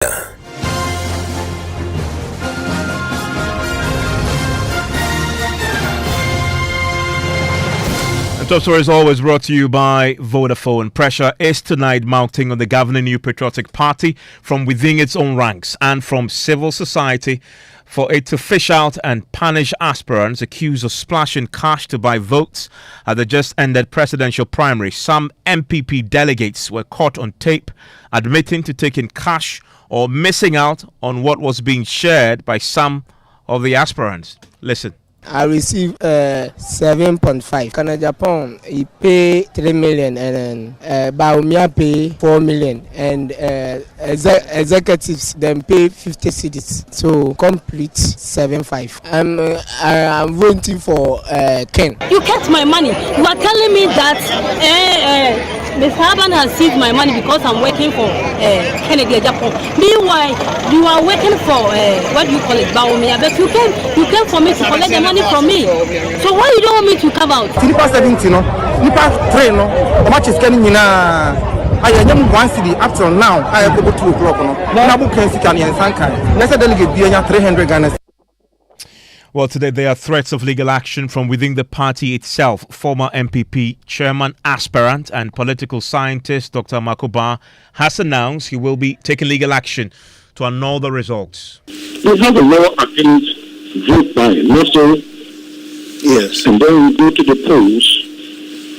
Top Story is always brought to you by Vodafone. Pressure is tonight mounting on the governing New Patriotic Party from within its own ranks and from civil society for it to fish out and punish aspirants accused of splashing cash to buy votes at the just ended presidential primary. Some MPP delegates were caught on tape admitting to taking cash or missing out on what was being shared by some of the aspirants. Listen. I received 7.5. Canada pound, he pay 3 million, and then Baumia pay 4 million, and executives then pay 50 cedis. So complete 7.5. I'm waiting for Ken. You kept my money. You are telling me that Mr. Haban has seized my money because I'm working for Kennedy Japan. Meanwhile, you are working for what do you call it, Baumia, but you came for me to collect the money from me. So why you don't want me to come out? Nipa 70 no, Nipa 3 no, how much is getting in I am 1 city up till now. I have go 2 o'clock no. Nabu can see can and Sankai. Let's delegate be 300 Ghana. Well, today there are threats of legal action from within the party itself. Former MPP chairman, aspirant and political scientist Dr. Makoba has announced he will be taking legal action to annul the results. We have a law against vote buying, not so. Yes. And then we go to the polls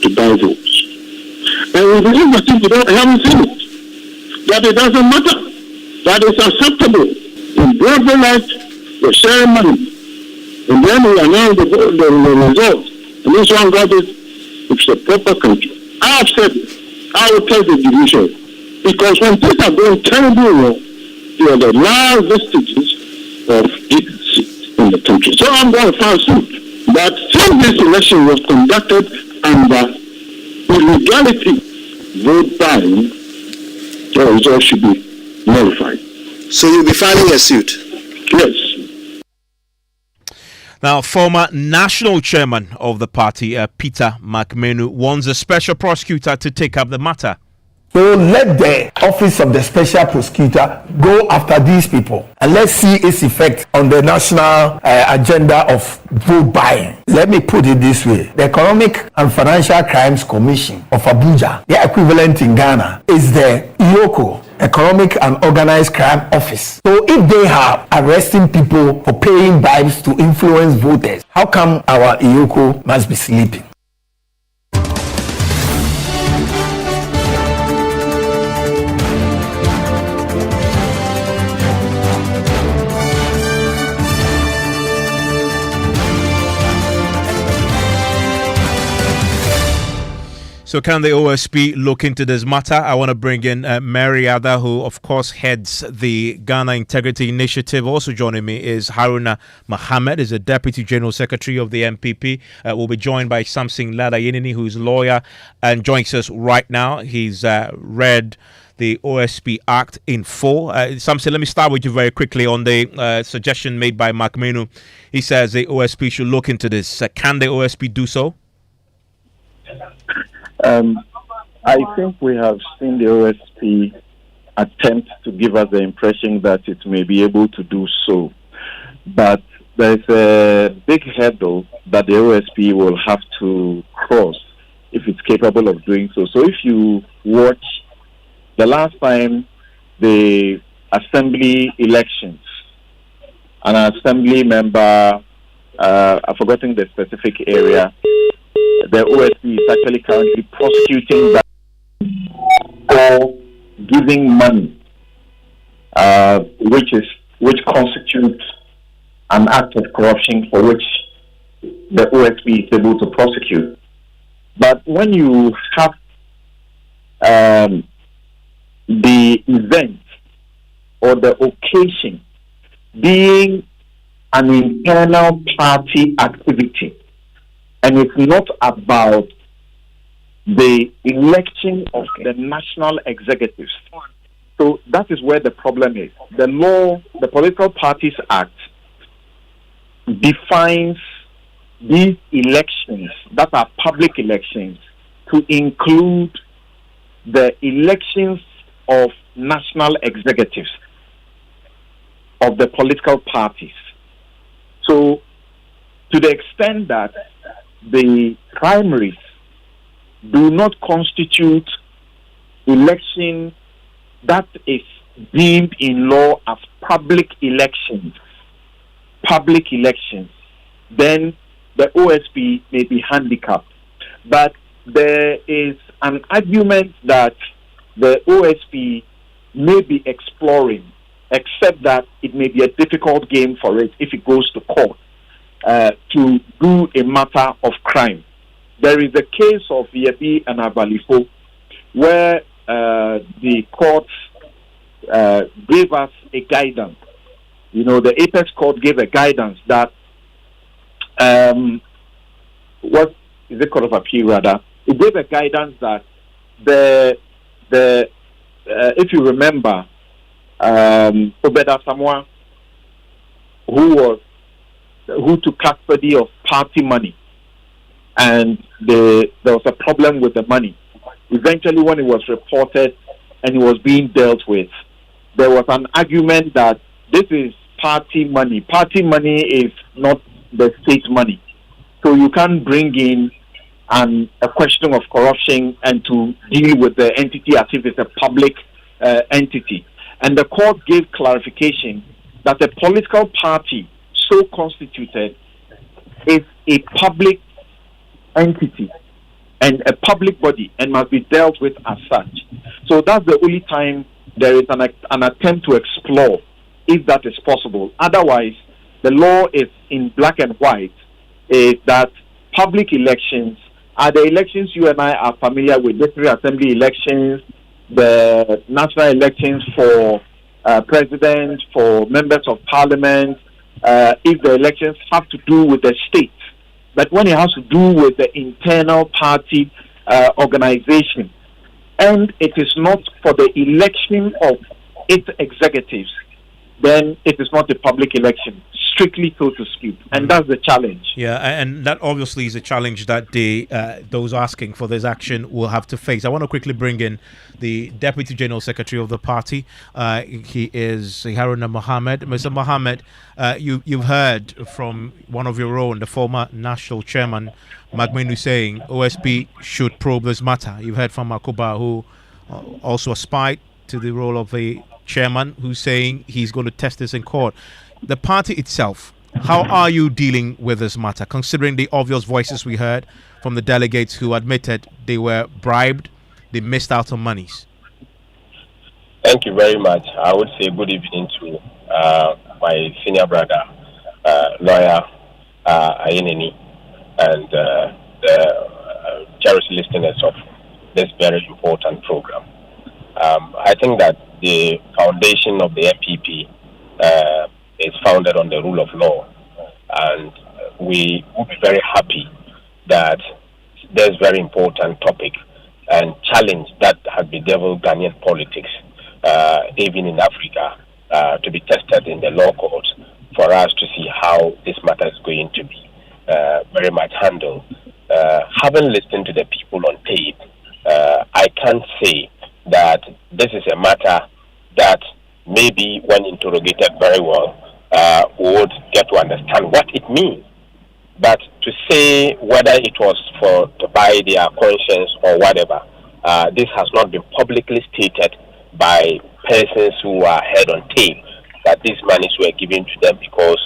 to buy votes. And we believe that if we haven't seen it, that it doesn't matter, that it's acceptable. In broad daylight, we're sharing money. And then we announce the result. And this one got it. It's a proper country. I have said I will tell the division. Because when things are going terribly wrong, you are the last vestiges of decency in the country. So I'm going to file suit that since this election was conducted under illegality, vote buying, the result should be nullified. So you'll be filing a suit? Yes. Now, former national chairman of the party, Peter McMenu, wants a special prosecutor to take up the matter. So let the office of the special prosecutor go after these people and let's see its effect on the national agenda of vote buying. Let me put it this way. The Economic and Financial Crimes Commission of Abuja, their equivalent in Ghana, is the IOCO, Economic and Organized Crime Office. So if they are arresting people for paying bribes to influence voters, how come our IOCO must be sleeping? So can the OSP look into this matter? I want to bring in Mary Ada, who of course heads the Ghana Integrity Initiative. Also joining me is Haruna Mohammed, is the Deputy General Secretary of the MPP. We'll be joined by Samson Ladayinini, who's a lawyer and joins us right now. He's read the OSP Act in full. Samson, let me start with you very quickly on the suggestion made by McMenu. He says the OSP should look into this. Can the OSP do so? I think we have seen the OSP attempt to give us the impression that it may be able to do so. But there's a big hurdle that the OSP will have to cross if it's capable of doing so. So if you watch the last time the assembly elections, an assembly member, I've forgotten the specific area, the OSP is actually currently prosecuting that for giving money, which constitutes an act of corruption for which the OSP is able to prosecute. But when you have the event or the occasion being an internal party activity, and it's not about the election of the national executives. So that is where the problem is. The law, the Political Parties Act, defines these elections that are public elections to include the elections of national executives. of the political parties. So, to the extent that the primaries do not constitute election that is deemed in law as public elections, then the OSP may be handicapped. But there is an argument that the OSP may be exploring, except that it may be a difficult game for it if it goes to court to do a matter of crime. There is a case of Yebi and Abalifo where the courts gave us a guidance. The Apex Court gave a guidance that what is it, Court of Appeal rather? It gave a guidance that if you remember, Obeda Samoa, who took custody of party money, and there was a problem with the money. Eventually, when it was reported and it was being dealt with, there was an argument that this is party money. Party money is not the state money. So you can't bring in a question of corruption and to deal with the entity as if it's a public entity. And the court gave clarification that a political party so constituted is a public entity and a public body and must be dealt with as such. So that's the only time there is an attempt to explore if that is possible. Otherwise, the law is in black and white, is that public elections are the elections you and I are familiar with, district assembly elections, the national elections for president, for members of parliament, if the elections have to do with the state. But when it has to do with the internal party organization, and it is not for the election of its executives, then it is not a public election, strictly so to speak. And that's the challenge. Yeah, and that obviously is a challenge that those asking for this action will have to face. I want to quickly bring in the Deputy General Secretary of the party. He is Haruna Mohammed. Mr. Mohammed, you've heard from one of your own, the former national chairman, Magmenu, saying OSP should probe this matter. You've heard from Makuba, who also aspired to the role of a chairman, who's saying he's going to test this in court. The party itself, how are you dealing with this matter, considering the obvious voices we heard from the delegates who admitted they were bribed, they missed out on monies? Thank you very much. I would say good evening to my senior brother, lawyer Ayeneni, and the cherished listeners of this very important program. I think that the foundation of the MPP is founded on the rule of law, and we would be very happy that this very important topic and challenge that has bedeviled Ghanaian politics, even in Africa, to be tested in the law court for us to see how this matter is going to be very much handled. Having listened to the people on tape, I can say that this is a matter that maybe when interrogated very well, would get to understand what it means. But to say whether it was to buy their conscience or whatever, this has not been publicly stated by persons who are heard on tape that these monies were given to them because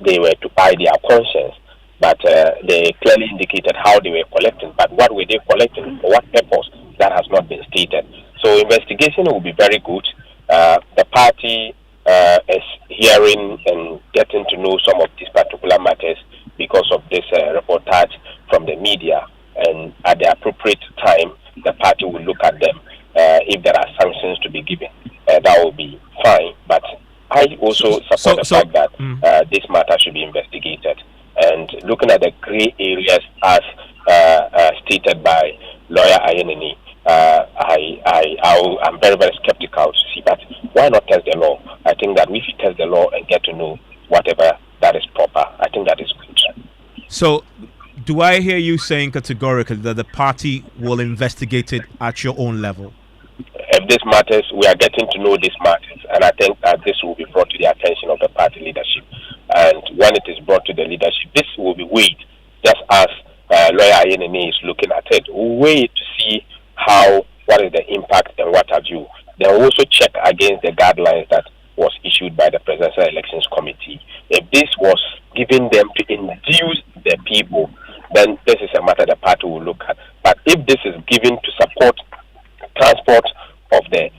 they were to buy their conscience. But they clearly indicated how they were collecting. But what were they collecting? For what purpose? That has not been stated. So investigation will be very good. The party is hearing and getting to know some of these particular matters because of this reportage from the media. And at the appropriate time, the party will look at them. If there are sanctions to be given, that will be fine. But I also support the fact that this matter should be investigated. And looking at the grey areas as stated by lawyer Ayenini, I'm very, very skeptical to see that. Why not test the law? I think that we should test the law and get to know whatever that is proper. I think that is good. So, do I hear you saying categorically that the party will investigate it at your own level? If this matters, we are getting to know these matters, and I think that this will be brought to the guidelines that was issued by the Presidential Elections Committee. If this was given them to induce the people, then this is a matter the party will look at. But if this is given to support transport of the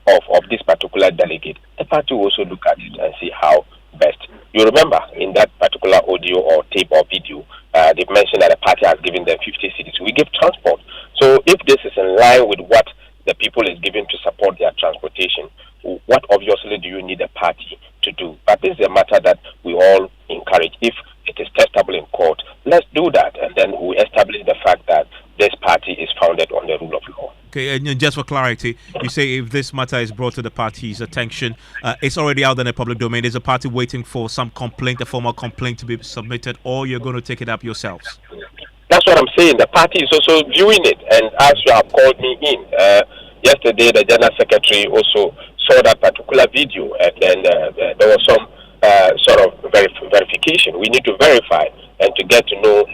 of this particular delegate, the party will also look at it and see how best. You remember in that particular audio or tape or video, they've mentioned that the party has given them 50 cities. We give transport. So if this is in line with what the people is given to support their transportation, what obviously do you need a party to do? But this is a matter that we all encourage. If it is testable in court, let's do that, and then we establish the fact that this party is founded on the rule of law. Okay, and just for clarity, you say if this matter is brought to the party's attention, it's already out in the public domain. Is the party waiting for some complaint, a formal complaint to be submitted, or you're going to take it up yourselves? That's what I'm saying. The party is also viewing it, and as you have called me in, yesterday the General Secretary also saw that particular video, and then there was some sort of verification. We need to verify and to get to know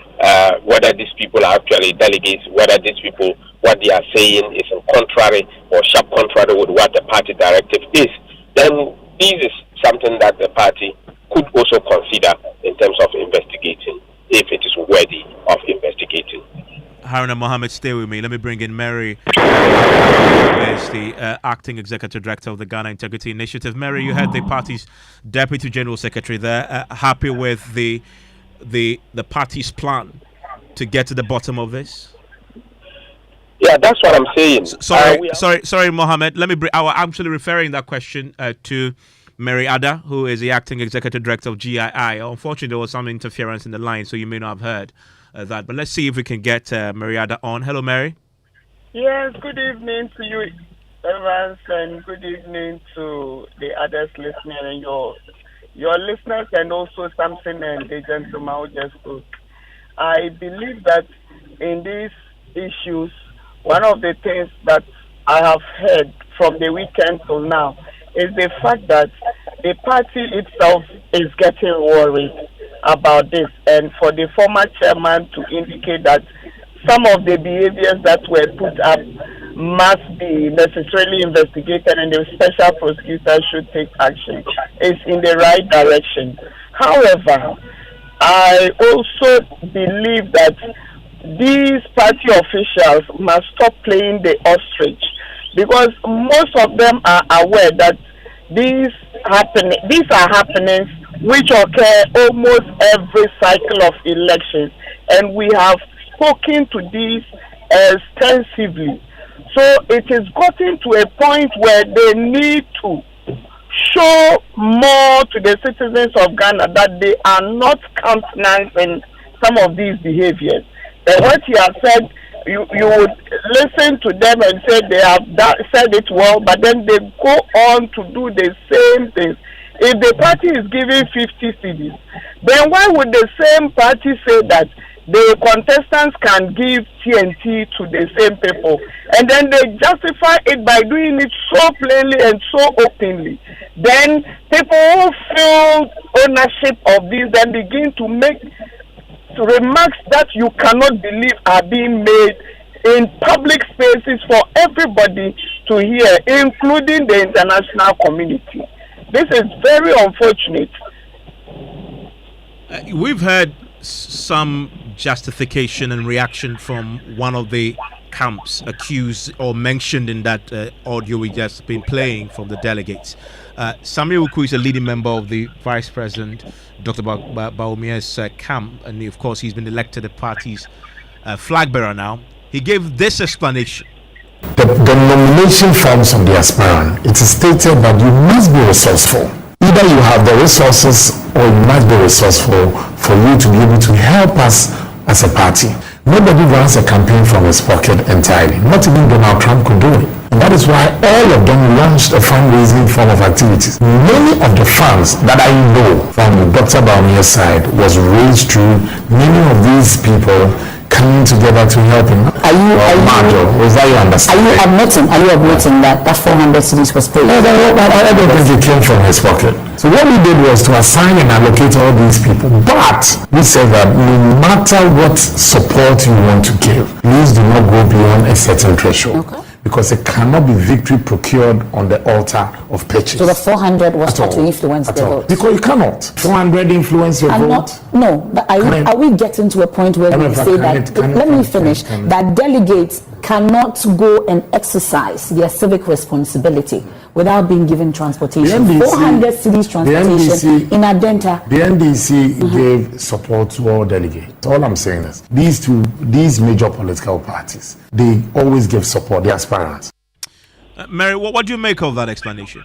whether these people are actually delegates, whether these people, what they are saying is in contrary or sharp contrary with what the party directive is. Then this is something that the party could also consider in terms of investigating, if it is worthy of investigating. Haruna Mohammed, stay with me. Let me bring in Mary, who is the acting executive director of the Ghana Integrity Initiative. Mary, you had the party's deputy general secretary there. Happy with the party's plan to get to the bottom of this? Yeah, that's what I'm saying. Sorry, Mohammed. Let me I was actually referring that question to Mary Ada, who is the acting executive director of GII. Unfortunately, there was some interference in the line, so you may not have heard that. But let's see if we can get Mary Ada on. Hello, Mary. Yes, good evening to you, Evans, and good evening to the others listening, and your listeners, and also Samson and the gentleman who just spoke. I believe that in these issues, one of the things that I have heard from the weekend till now is the fact that the party itself is getting worried about this, and for the former chairman to indicate that some of the behaviors that were put up must be necessarily investigated and the special prosecutor should take action is in the right direction. However, I also believe that these party officials must stop playing the ostrich, because most of them are aware that these are happenings which occur almost every cycle of elections, and we have spoken to these extensively. So it is gotten to a point where they need to show more to the citizens of Ghana that they are not countenancing some of these behaviors. And what he has said, you would listen to them and say they have said it well, but then they go on to do the same things. If the party is giving 50 CDs, then why would the same party say that the contestants can give TNT to the same people? And then they justify it by doing it so plainly and so openly. Then people who feel ownership of this then begin to make remarks that you cannot believe are being made in public spaces for everybody to hear, including the international community. This is very unfortunate. We've heard some justification and reaction from one of the camps accused or mentioned in that audio we just been playing from the delegates. Samuel Uku is a leading member of the Vice President, Dr. Bawumia's camp, and of course he's been elected the party's flag bearer now. He gave this explanation. The nomination forms of the aspirant, it is stated that you must be resourceful. Either you have the resources or you must be resourceful for you to be able to help us as a party. Nobody runs a campaign from his pocket entirely. Not even Donald Trump could do it. And that is why all of them launched a fundraising form of activities. Many of the funds that I know from Dr. Bawumia's side was raised through many of these people coming together to help him. Are you admitting that 400 cities was paid? I don't think it came from his pocket. So what we did was to assign and allocate all these people. But we said that no matter what support you want to give, please do not go beyond a certain threshold. Okay. because it cannot be victory procured on the altar of purchase. So the 400 was not to influence the vote? Because you cannot. 400 influence your vote? No, but are we getting to a point where we say that, let me finish, that delegates cannot go and exercise their civic responsibility without being given transportation? NDC, 400 cities transportation in Adenta. The NDC gave support to all delegates. All I'm saying is these major political parties, they always give support, the aspirants. Mary, what do you make of that explanation?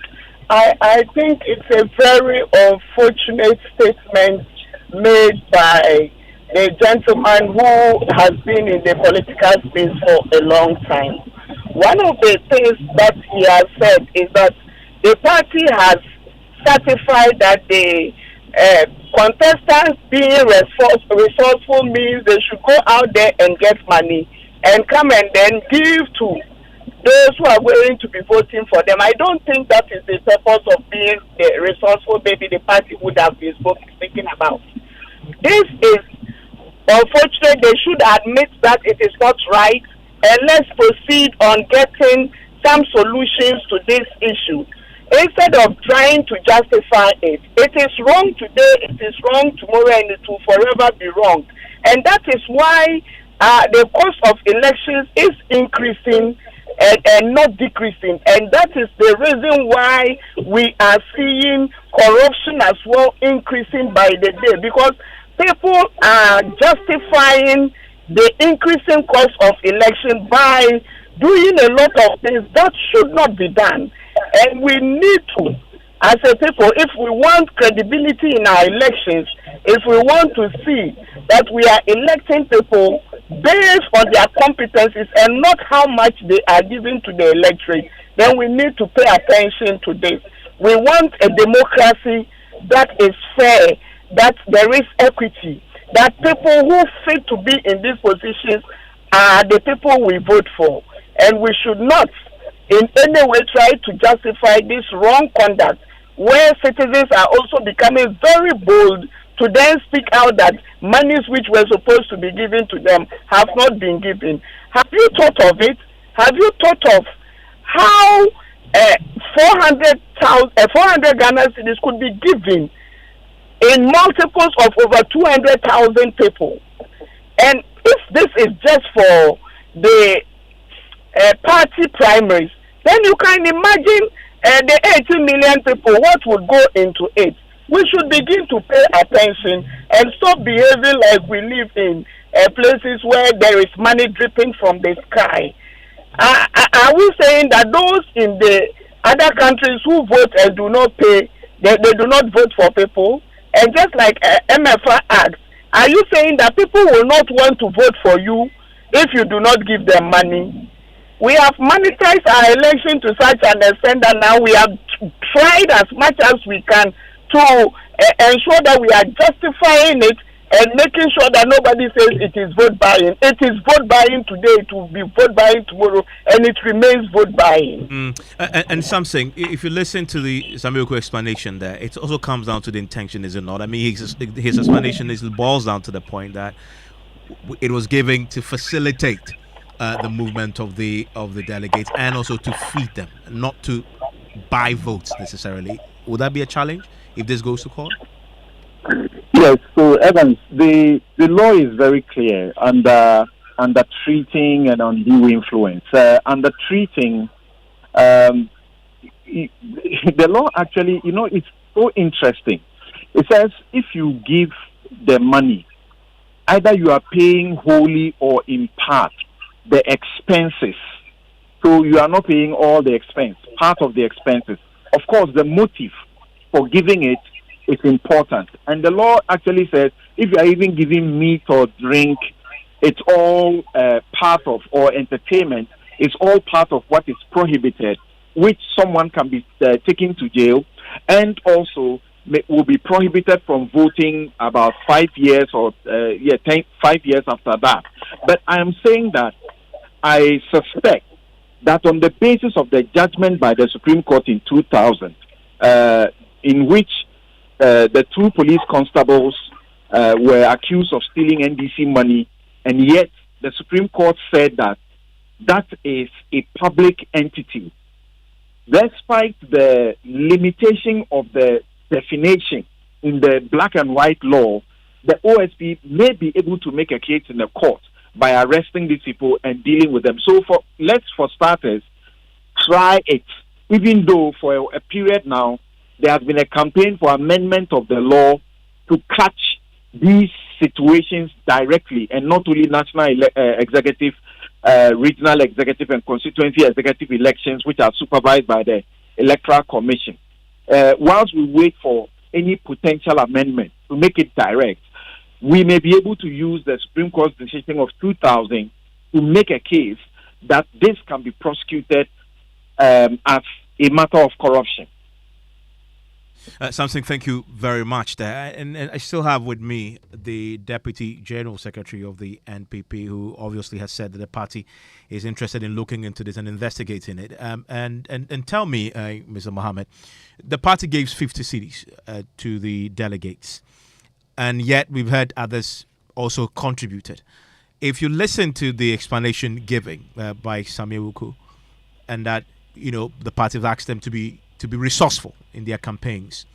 I think it's a very unfortunate statement made by a gentleman who has been in the political space for a long time. One of the things that he has said is that the party has certified that the contestants being resourceful means they should go out there and get money and come and then give to those who are going to be voting for them. I don't think that is the purpose of being resourceful. Maybe the party would have been speaking about. This is unfortunate. They should admit that it is not right, and let's proceed on getting some solutions to this issue instead of trying to justify it. It is wrong today, it is wrong tomorrow, and it will forever be wrong. And that is why the cost of elections is increasing and not decreasing. And that is the reason why we are seeing corruption as well increasing by the day, because people are justifying the increasing cost of election by doing a lot of things that should not be done. And we need to, as a people, if we want credibility in our elections, if we want to see that we are electing people based on their competencies and not how much they are giving to the electorate, then we need to pay attention to this. We want a democracy that is fair, that there is equity, that people who fit to be in these positions are the people we vote for. And we should not in any way try to justify this wrong conduct where citizens are also becoming very bold to then speak out that monies which were supposed to be given to them have not been given. Have you thought of it? Have you thought of how 400 Ghana cedis could be given in multiples of over 200,000 people? And if this is just for the party primaries, then you can imagine the 80 million people, what would go into it. We should begin to pay attention and stop behaving like we live in places where there is money dripping from the sky. Are we saying that those in the other countries who vote and do not pay, they do not vote for people? And just like MFA asks, are you saying that people will not want to vote for you if you do not give them money? We have monetized our election to such an extent that now we have tried as much as we can to ensure that we are justifying it and making sure that nobody says it is vote buying. It is vote buying today, it will be vote buying tomorrow, and it remains vote buying. And something, if you listen to the Samioku explanation there, it also comes down to the intention, is it not? I mean, his explanation boils down to the point that it was given to facilitate the movement of the delegates and also to feed them, not to buy votes necessarily. Would that be a challenge if this goes to court? Yes, so Evans, the law is very clear under treating and undue influence. Under treating, the law actually, it's so interesting. It says if you give the money, either you are paying wholly or in part the expenses. So you are not paying all the expense, part of the expenses. Of course, the motive for giving it is important. And the law actually says if you are even giving meat or drink, it's all part of, or entertainment, it's all part of what is prohibited, which someone can be taken to jail and also will be prohibited from voting about 5 years or 5 years after that. But I am saying that I suspect that on the basis of the judgment by the Supreme Court in 2000, in which the two police constables were accused of stealing NDC money, and yet the Supreme Court said that that is a public entity. Despite the limitation of the definition in the black and white law, the OSP may be able to make a case in the court by arresting these people and dealing with them. So let's for starters try it, even though for a period now there has been a campaign for amendment of the law to catch these situations directly, and not only national executive, regional executive and constituency executive elections, which are supervised by the Electoral Commission. Whilst we wait for any potential amendment to make it direct, we may be able to use the Supreme Court's decision of 2000 to make a case that this can be prosecuted as a matter of corruption. Something, thank you very much there. And I still have with me the Deputy General Secretary of the NPP, who obviously has said that the party is interested in looking into this and investigating it. And tell me, Mr. Mohammed, the party gave 50 cities to the delegates, and yet we've heard others also contributed. If you listen to the explanation given by Samuel Wuku, and that the party has asked them to be resourceful in their campaigns,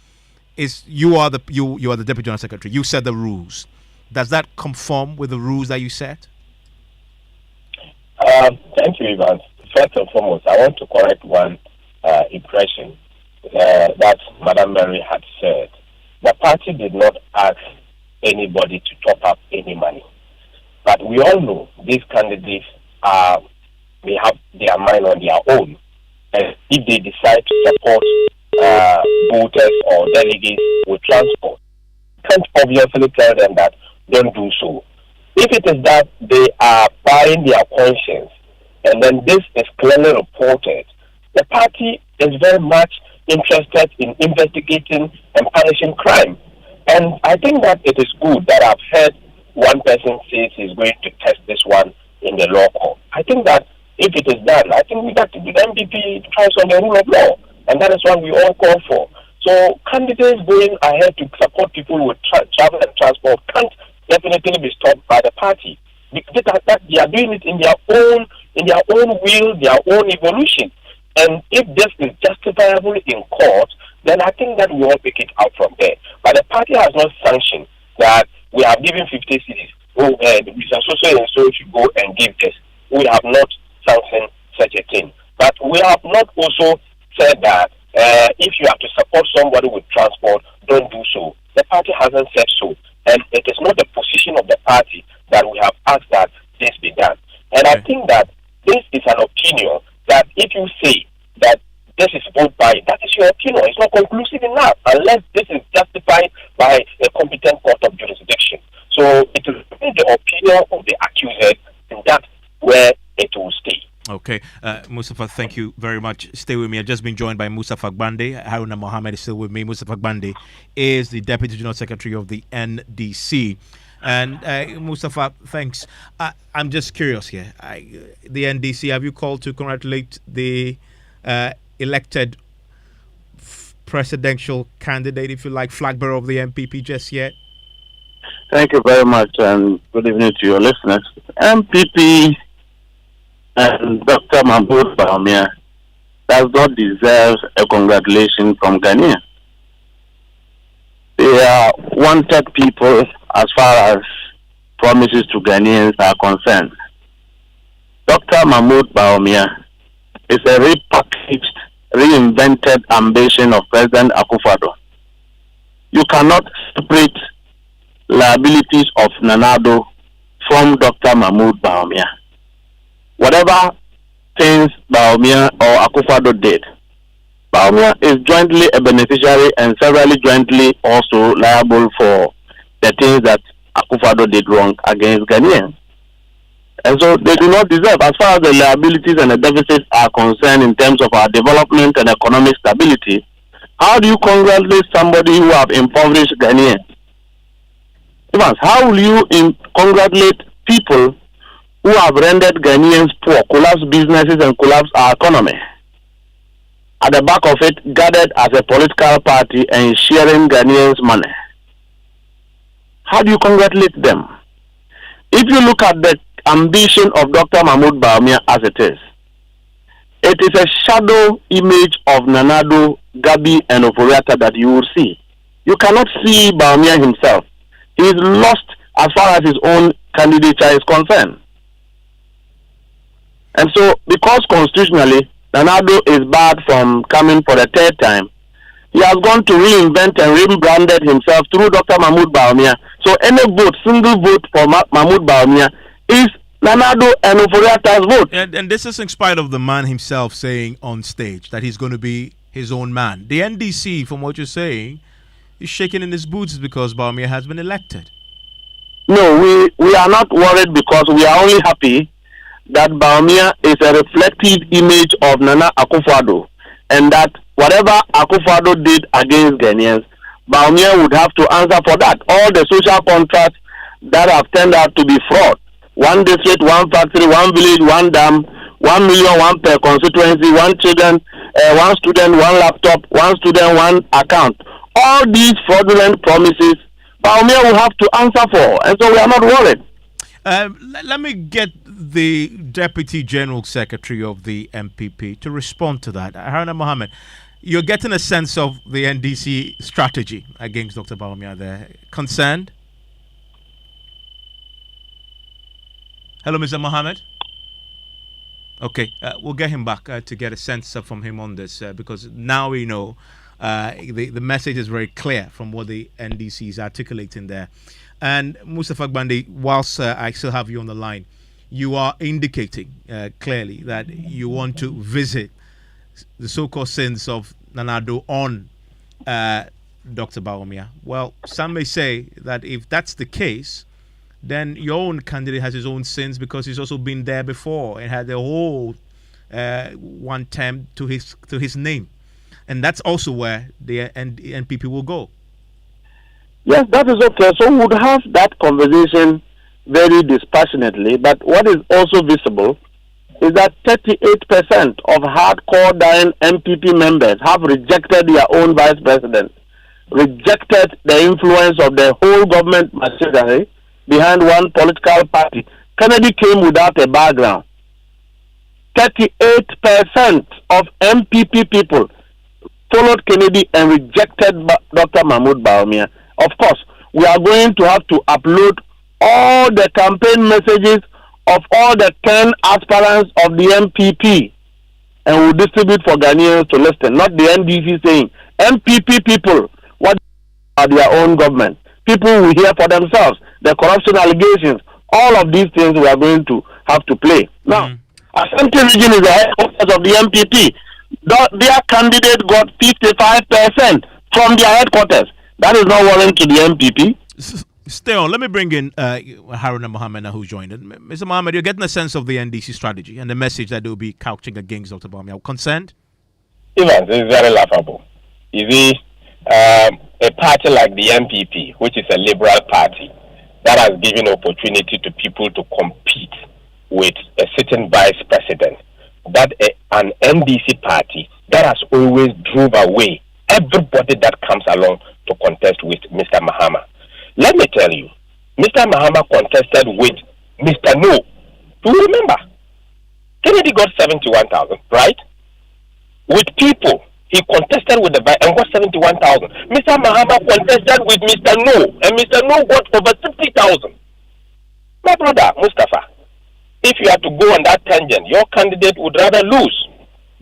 you are the Deputy General Secretary. You set the rules. Does that conform with the rules that you set? Thank you, Evans. First and foremost, I want to correct one impression that Madam Mary had said. The party did not ask anybody to top up any money. But we all know these candidates they have their mind on their own. And if they decide to support voters or delegates with transport, you can't obviously tell them that don't do so. If it is that they are buying their conscience, and then this is clearly reported, the party is very much interested in investigating and punishing crime. And I think that it is good that I've heard one person says he's going to test this one in the law court. I think that if it is done, I think that the MPP tries on the rule of law, and that is what we all call for. So candidates going ahead to support people with travel and transport can't definitely be stopped by the party. Because that they are doing it in their own will, their own evolution. And if this is justifiable in court, then I think that we all pick it out from there. But the party has not sanctioned that we have given 50 cities. Mr. So should go and give this. We have not sanctioned such a thing. But we have not also said that if you have to support somebody with transport, don't do so. The party hasn't said so. And it is not the position of the party that we have asked that this be done. And I think that this is an opinion that if you say that this is vote by, that is your opinion. It's not conclusive enough unless this is justified by a competent court of jurisdiction. So it is the opinion of the accused, and that's where it will stay. Okay, Mustafa, thank you very much. Stay with me. I've just been joined by Mustafa Gbande. Haruna Mohammed is still with me. Mustafa Gbande is the Deputy General Secretary of the NDC. And Mustafa, thanks. I'm just curious here. The NDC, have you called to congratulate the elected presidential candidate, if you like, flag bearer of the MPP just yet? Thank you very much, and good evening to your listeners. MPP and Dr. Mahmoud Bawumia does not deserve a congratulation from Ghanaians. They are wanted people as far as promises to Ghanaians are concerned. Dr. Mahmoud Bawumia is a repackaged, reinvented ambition of President Akufo-Addo. You cannot separate liabilities of Nana-Addo from Dr. Mahmoud Bawumia. Whatever things Bawumia or Akufo-Addo did, Bawumia is jointly a beneficiary and severally jointly also liable for the things that Akufo-Addo did wrong against Ghanaians. And so they do not deserve, as far as the liabilities and the deficits are concerned in terms of our development and economic stability. How do you congratulate somebody who have impoverished Ghanaians? Evans, how will you congratulate people who have rendered Ghanaians poor, collapsed businesses and collapsed our economy? At the back of it, gathered as a political party and sharing Ghanaians' money. How do you congratulate them? If you look at the ambition of Dr. Mahmoud Bawumia as it is. It is a shadow image of Nanado, Gabi, and Oforiatta that you will see. You cannot see Bawumia himself. He is lost as far as his own candidature is concerned. And so, because constitutionally, Nanado is barred from coming for the third time, he has gone to reinvent and rebranded himself through Dr. Mahmoud Bawumia. So any vote, single vote for Mahmoud Bawumia is Nanado and Oforiatta's vote. And this is in spite of the man himself saying on stage that he's going to be his own man. The NDC, from what you're saying, is shaking in his boots because Bawumia has been elected. No, we are not worried because we are only happy that Bawumia is a reflective image of Nana Akufo-Addo, and that whatever Akufo-Addo did against Ghanaians, Bawumia would have to answer for that. All the social contracts that have turned out to be fraud. 1 district, 1 factory, 1 village, 1 dam, 1 million, 1 per constituency, 1 children, 1 student, 1 laptop, 1 student, 1 account. All these fraudulent promises, Bawumia will have to answer for, and so we are not worried. Let me get the Deputy General Secretary of the MPP to respond to that. Haruna Mohammed, you're getting a sense of the NDC strategy against Dr. Bawumia there. Concerned? Hello, Mr. Mohammed. Okay, we'll get him back to get a sense from him on this because now we know the message is very clear from what the NDC is articulating there. And Mustafa Gbande, whilst I still have you on the line, you are indicating clearly that you want to visit the so-called sins of Nanado on Dr. Bawumia. Well, some may say that if that's the case, then your own candidate has his own sins because he's also been there before and had the whole one term to his name. And that's also where the NPP will go. Yes, that is okay. So we would have that conversation very dispassionately. But what is also visible is that 38% of hardcore dying MPP members have rejected their own vice president, rejected the influence of the whole government machinery behind one political party. Kennedy came without a background. 38% of MPP people followed Kennedy and rejected Dr. Mahmoud Bawumia. Of course, we are going to have to upload all the campaign messages of all the 10 aspirants of the MPP and we'll distribute for Ghanaians to listen, not the NDC saying, MPP people, what are their own government? People will hear for themselves, the corruption allegations, all of these things we are going to have to play. Now, Ashanti region is the headquarters of the MPP. Their candidate got 55% from their headquarters. That is not worrying to the MPP. Stay on. Let me bring in Haruna Mohammed now, who's joined in. Mr. Mohammed, you're getting a sense of the NDC strategy and the message that they will be couching against Dr. Bawumia. Concerned? Evans, it's very laughable. You see, a party like the MPP, which is a liberal party, that has given opportunity to people to compete with a sitting vice president, that an NDC party that has always drove away everybody that comes along to contest with Mr. Mahama. Let me tell you, Mr. Mahama contested with Mr. No. Do you remember? Kennedy got 71,000, right? With people, he contested with the and got 71,000. Mr. Mahama contested with Mr. No, and Mr. No got over 60,000. My brother, Mustafa, if you had to go on that tangent, your candidate would rather lose.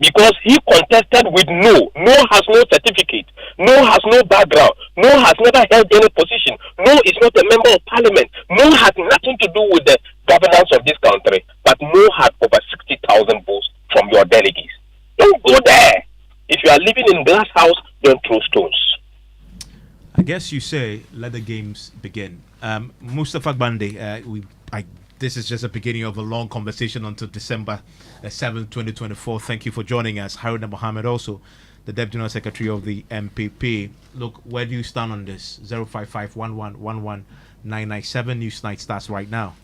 Because he contested with No. No has no certificate. No has no background. No has never held any position. No is not a member of parliament. No has nothing to do with the governance of this country. But No had over 60,000 votes from your delegates. Don't go there. If you are living in glass house, don't throw stones. I guess you say, let the games begin. Mustafa Gbande, this is just a beginning of a long conversation until December 7th, 2024. Thank you for joining us. Haruna Mohammed, also the Deputy General Secretary of the MPP. Look, where do you stand on this? 055-1111-997. Newsnight starts right now.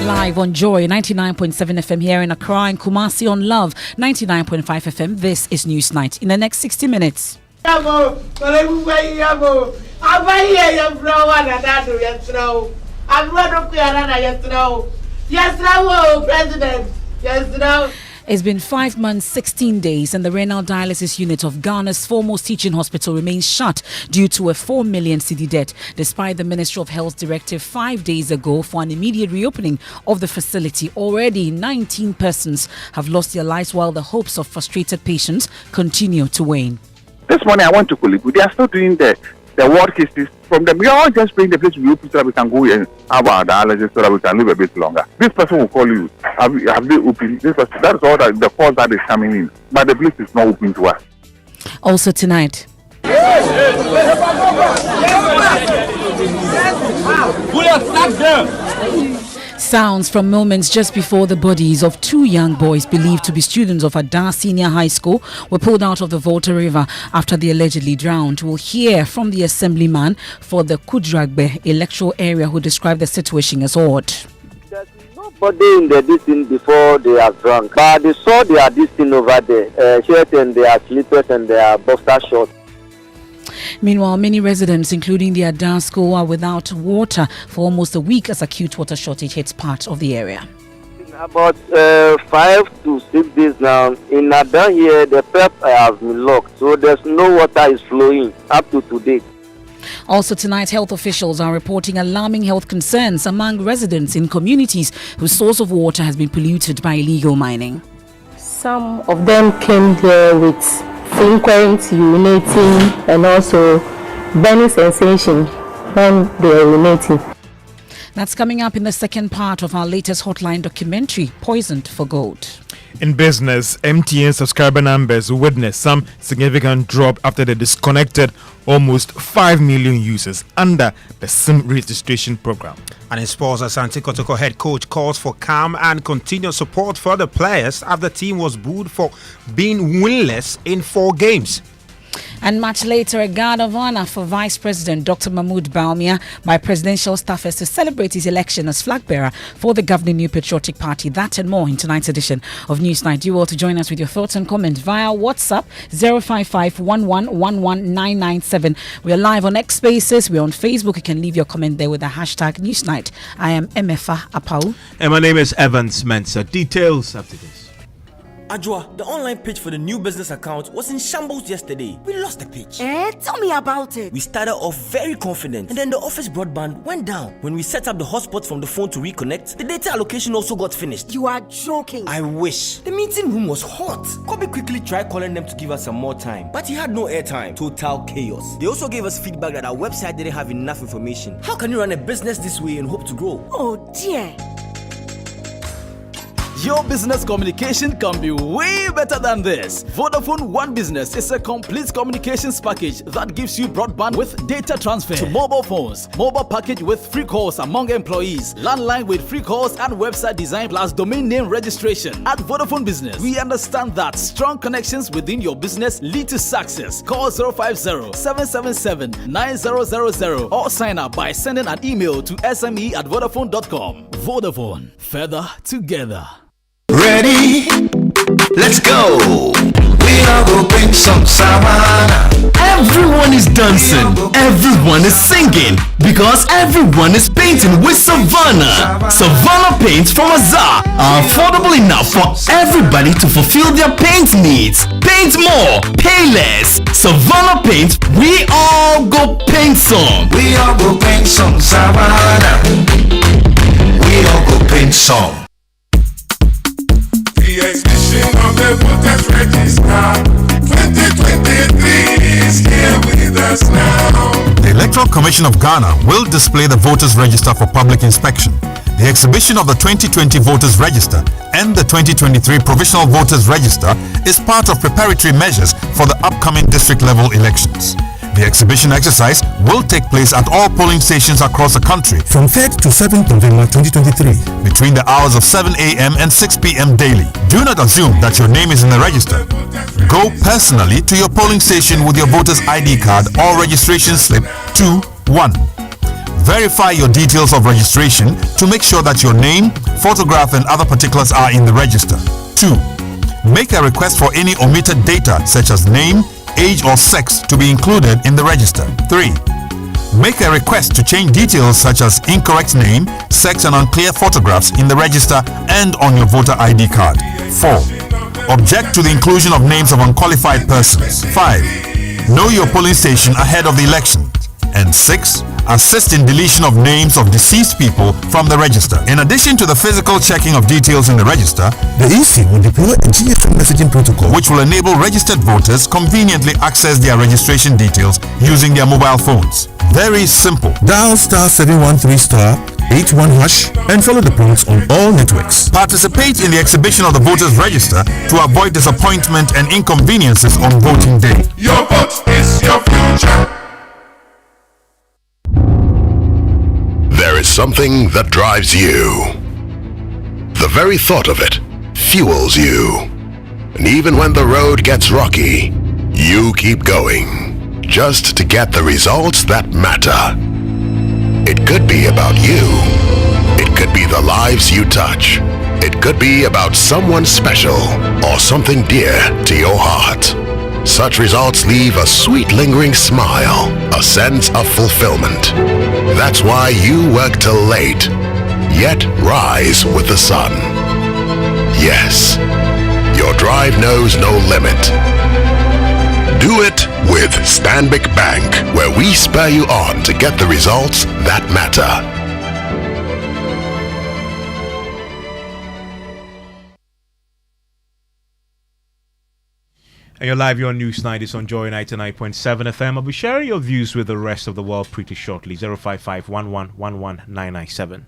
Live on Joy 99.7 FM here in Accra and Kumasi on Love 99.5 FM. This is News Night. In the next 60 minutes. It's been 5 months, 16 days, and the renal dialysis unit of Ghana's foremost teaching hospital remains shut due to a 4 million cedi debt, despite the Ministry of Health's directive 5 days ago for an immediate reopening of the facility. Already, 19 persons have lost their lives while the hopes of frustrated patients continue to wane. This morning I went to Kuliku. They are still doing the ward cases from them. We all just bring the place we open so that we can go and have our dialysis so that we can live a bit longer. This person will call you. Have they opened? This person, that's all that the cause that is coming in. But the place is not open to us. Also tonight. Sounds from moments just before the bodies of 2 young boys believed to be students of Ada Senior High School were pulled out of the Volta River after they allegedly drowned. We'll hear from the assemblyman for the Kudragbe electoral area who described the situation as odd. There's nobody in the distance before they are drunk, but they saw their distance over there, shirt and their slippers and their boxer shorts. Meanwhile, many residents, including the Adan school, are without water for almost a week as acute water shortage hits part of the area. About 5 to 6 days now, in Adan here, the pipe has been locked, so there's no water is flowing up to today. Also tonight, health officials are reporting alarming health concerns among residents in communities whose source of water has been polluted by illegal mining. Some of them came here with frequent urinating and also burning sensation when they are urinating. That's coming up in the second part of our latest hotline documentary, Poisoned for Gold. In business, MTN subscriber numbers witnessed some significant drop after they disconnected almost 5 million users under the SIM registration program. And in sports, Asante Kotoko head coach calls for calm and continued support for the players after the team was booed for being winless in 4 games. And much later, a guard of honor for Vice President Dr. Mahmoud Bawumia by presidential staffers to celebrate his election as flag bearer for the governing New Patriotic Party. That and more in tonight's edition of Newsnight. You all to join us with your thoughts and comments via WhatsApp 055-1111-997. We are live on X Spaces. We're on Facebook. You can leave your comment there with the hashtag Newsnight. I am Emefa Apau. And my name is Evans Mensah. Details after this. Ajwa, the online page for the new business account was in shambles yesterday. We lost the page. Tell me about it. We started off very confident, and then the office broadband went down. When we set up the hotspot from the phone to reconnect, the data allocation also got finished. You are joking. I wish. The meeting room was hot. Kobe quickly tried calling them to give us some more time, but he had no airtime. Total chaos. They also gave us feedback that our website didn't have enough information. How can you run a business this way and hope to grow? Oh dear. Your business communication can be way better than this. Vodafone One Business is a complete communications package that gives you broadband with data transfer to mobile phones, mobile package with free calls among employees, landline with free calls and website design plus domain name registration. At Vodafone Business, we understand that strong connections within your business lead to success. Call 050-777-9000 or sign up by sending an email to sme@vodafone.com. Vodafone, further together. Ready? Let's go. We are going to bring some savannah. Everyone is dancing, everyone is singing, because everyone is painting with Savannah. Savannah paints from Azar are affordable enough for everybody to fulfill their paint needs. Paint more, pay less. Savannah paint, we all go paint some. We all go paint some Savannah. We all go paint some. The exhibition of the voters register 2023 is here with us now. The Electoral Commission of Ghana will display the voters register for public inspection. The exhibition of the 2020 voters register and the 2023 provisional voters register is part of preparatory measures for the upcoming district level elections. The exhibition exercise will take place at all polling stations across the country from 3rd to 7th November 2023 between the hours of 7 a.m. and 6 p.m. daily. Do not assume that your name is in the register. Go personally to your polling station with your voter's ID card or registration slip 2-1. Verify your details of registration to make sure that your name, photograph and other particulars are in the register. 2. Make a request for any omitted data such as name, age or sex to be included in the register. 3. Make a request to change details such as incorrect name, sex and unclear photographs in the register and on your voter ID card. 4. Object to the inclusion of names of unqualified persons. 5. Know your polling station ahead of the election. And 6. Assist in deletion of names of deceased people from the register. In addition to the physical checking of details in the register, the EC will deploy a GFM messaging protocol which will enable registered voters conveniently access their registration details using their mobile phones. Very simple. Dial *713*81# and follow the prompts on all networks. Participate in the exhibition of the voters register to avoid disappointment and inconveniences on voting day. Your vote is your future. There is something that drives you. The very thought of it fuels you. And even when the road gets rocky, you keep going, just to get the results that matter. It could be about you. It could be the lives you touch. It could be about someone special or something dear to your heart. Such results leave a sweet lingering smile, a sense of fulfillment. That's why you work till late, yet rise with the sun. Yes, your drive knows no limit. Do it with Stanbic Bank, where we spur you on to get the results that matter. And you're live, you're on News Night. It's on Joy 99.7 FM. I'll be sharing your views with the rest of the world pretty shortly. 055 1111997.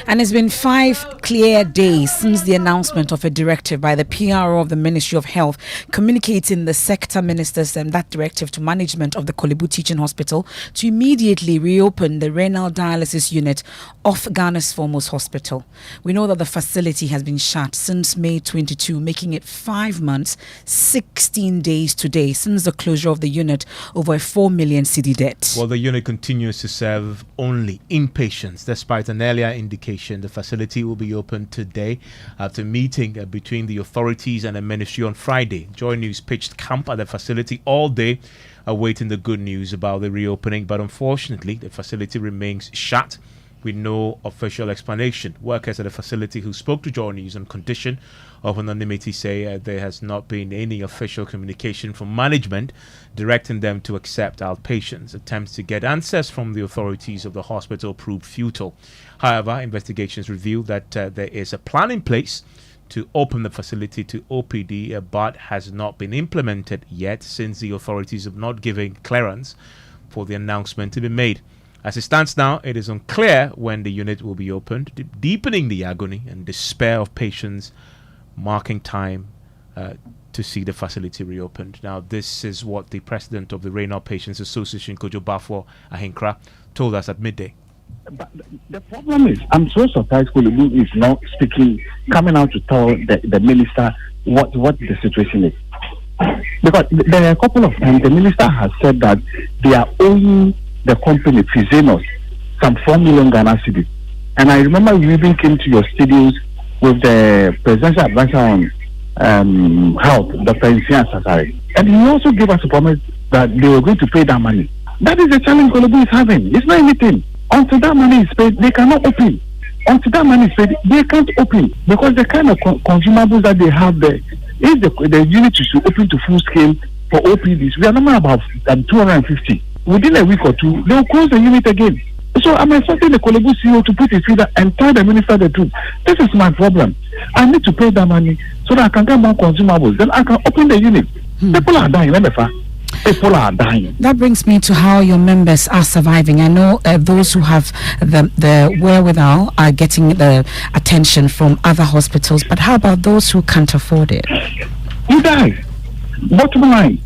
And it's been 5 clear days since the announcement of a directive by the PRO of the Ministry of Health communicating the sector ministers and that directive to management of the Kolebu Teaching Hospital to immediately reopen the renal dialysis unit of Ghana's foremost hospital. We know that the facility has been shut since May 22, making it 5 months, 16 days today since the closure of the unit over a 4 million cedi debt. Well, the unit continues to serve only inpatients, despite an earlier indication the facility will be open today after meeting between the authorities and the ministry on Friday. Joy News pitched camp at the facility all day, awaiting the good news about the reopening, but unfortunately the facility remains shut with no official explanation. Workers at the facility who spoke to Joy News on condition of anonymity say there has not been any official communication from management directing them to accept outpatients. Attempts to get answers from the authorities of the hospital proved futile. However, investigations reveal that there is a plan in place to open the facility to OPD, but has not been implemented yet since the authorities have not given clearance for the announcement to be made. As it stands now, it is unclear when the unit will be opened, deepening the agony and despair of patients marking time to see the facility reopened. Now, this is what the president of the Renal Patients Association, Kojo Bafo Ahinkra, told us at midday. But the problem is, I'm so surprised Kolebu is now coming out to tell the minister what the situation is. Because there are a couple of times the minister has said that they are owing the company, Fizenos, some 4 million Ghana cedis. And I remember we even came to your studios with the presidential advisor on health, Dr. Nsian Sasari. And he also gave us a promise that they were going to pay that money. That is the challenge Kolebu is having. It's not anything. Until that money is paid, they cannot open. Until that money is paid, they can't open. Because the kind of consumables that they have there, if the unit should open to full scale for OPDs, we are normally about 250. Within a week or two, they will close the unit again. So I'm expecting the Kolebu CEO to put his feet and tell the minister the truth. This is my problem. I need to pay that money so that I can get more consumables. Then I can open the unit. People are dying. People are dying. That brings me to how your members are surviving. I know those who have the wherewithal are getting the attention from other hospitals, but how about those who can't afford it? You die. Bottom line,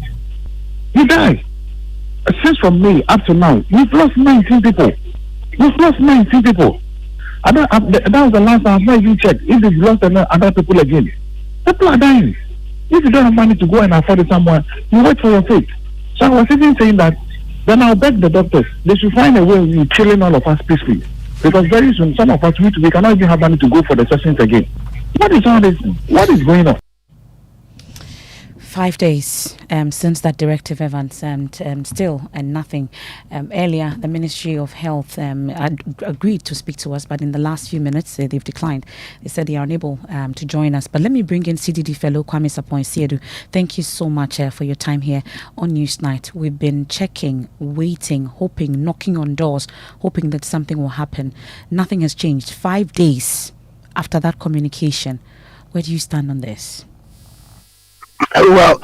you die. Since from May up to now, we've lost 19 people. We've lost 19 people. That was the last time I've not even checked if they've lost other people again. People are dying. If you don't have money to go and afford it somewhere, you wait for your fate. So I was even saying that, then I'll beg the doctors, they should find a way of killing all of us peacefully. Because very soon, some of us, we cannot even have money to go for the sessions again. What is all this? What is going on? 5 days since that directive, Evans, and still nothing. Earlier, the Ministry of Health agreed to speak to us, but in the last few minutes, they've declined. They said they are unable to join us. But let me bring in CDD fellow Kwame Sapon-Siedu. Thank you so much for your time here on Newsnight. We've been checking, waiting, hoping, knocking on doors, hoping that something will happen. Nothing has changed. 5 days after that communication. Where do you stand on this? Well,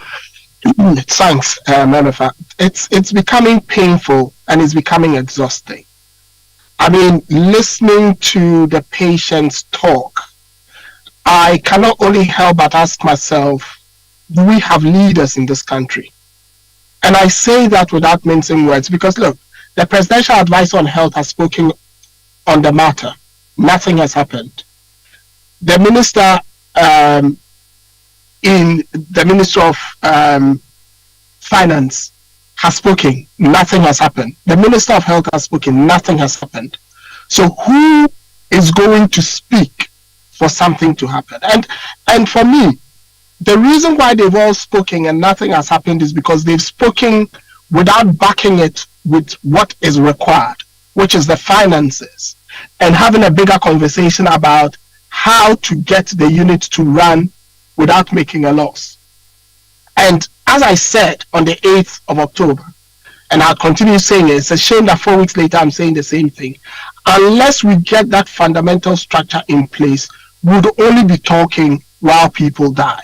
thanks, Manifa. It's becoming painful and it's becoming exhausting. I mean, listening to the patients talk, I cannot only help but ask myself, do we have leaders in this country? And I say that without mincing words because, look, the Presidential Advisor on Health has spoken on the matter. Nothing has happened. The Minister in the Ministry of Finance has spoken, nothing has happened. The Minister of Health has spoken, nothing has happened. So who is going to speak for something to happen? And for me, the reason why they've all spoken and nothing has happened is because they've spoken without backing it with what is required, which is the finances, and having a bigger conversation about how to get the unit to run without making a loss. And as I said on the 8th of October, and I'll continue saying it, it's a shame that 4 weeks later I'm saying the same thing. Unless we get that fundamental structure in place, we'll only be talking while people die.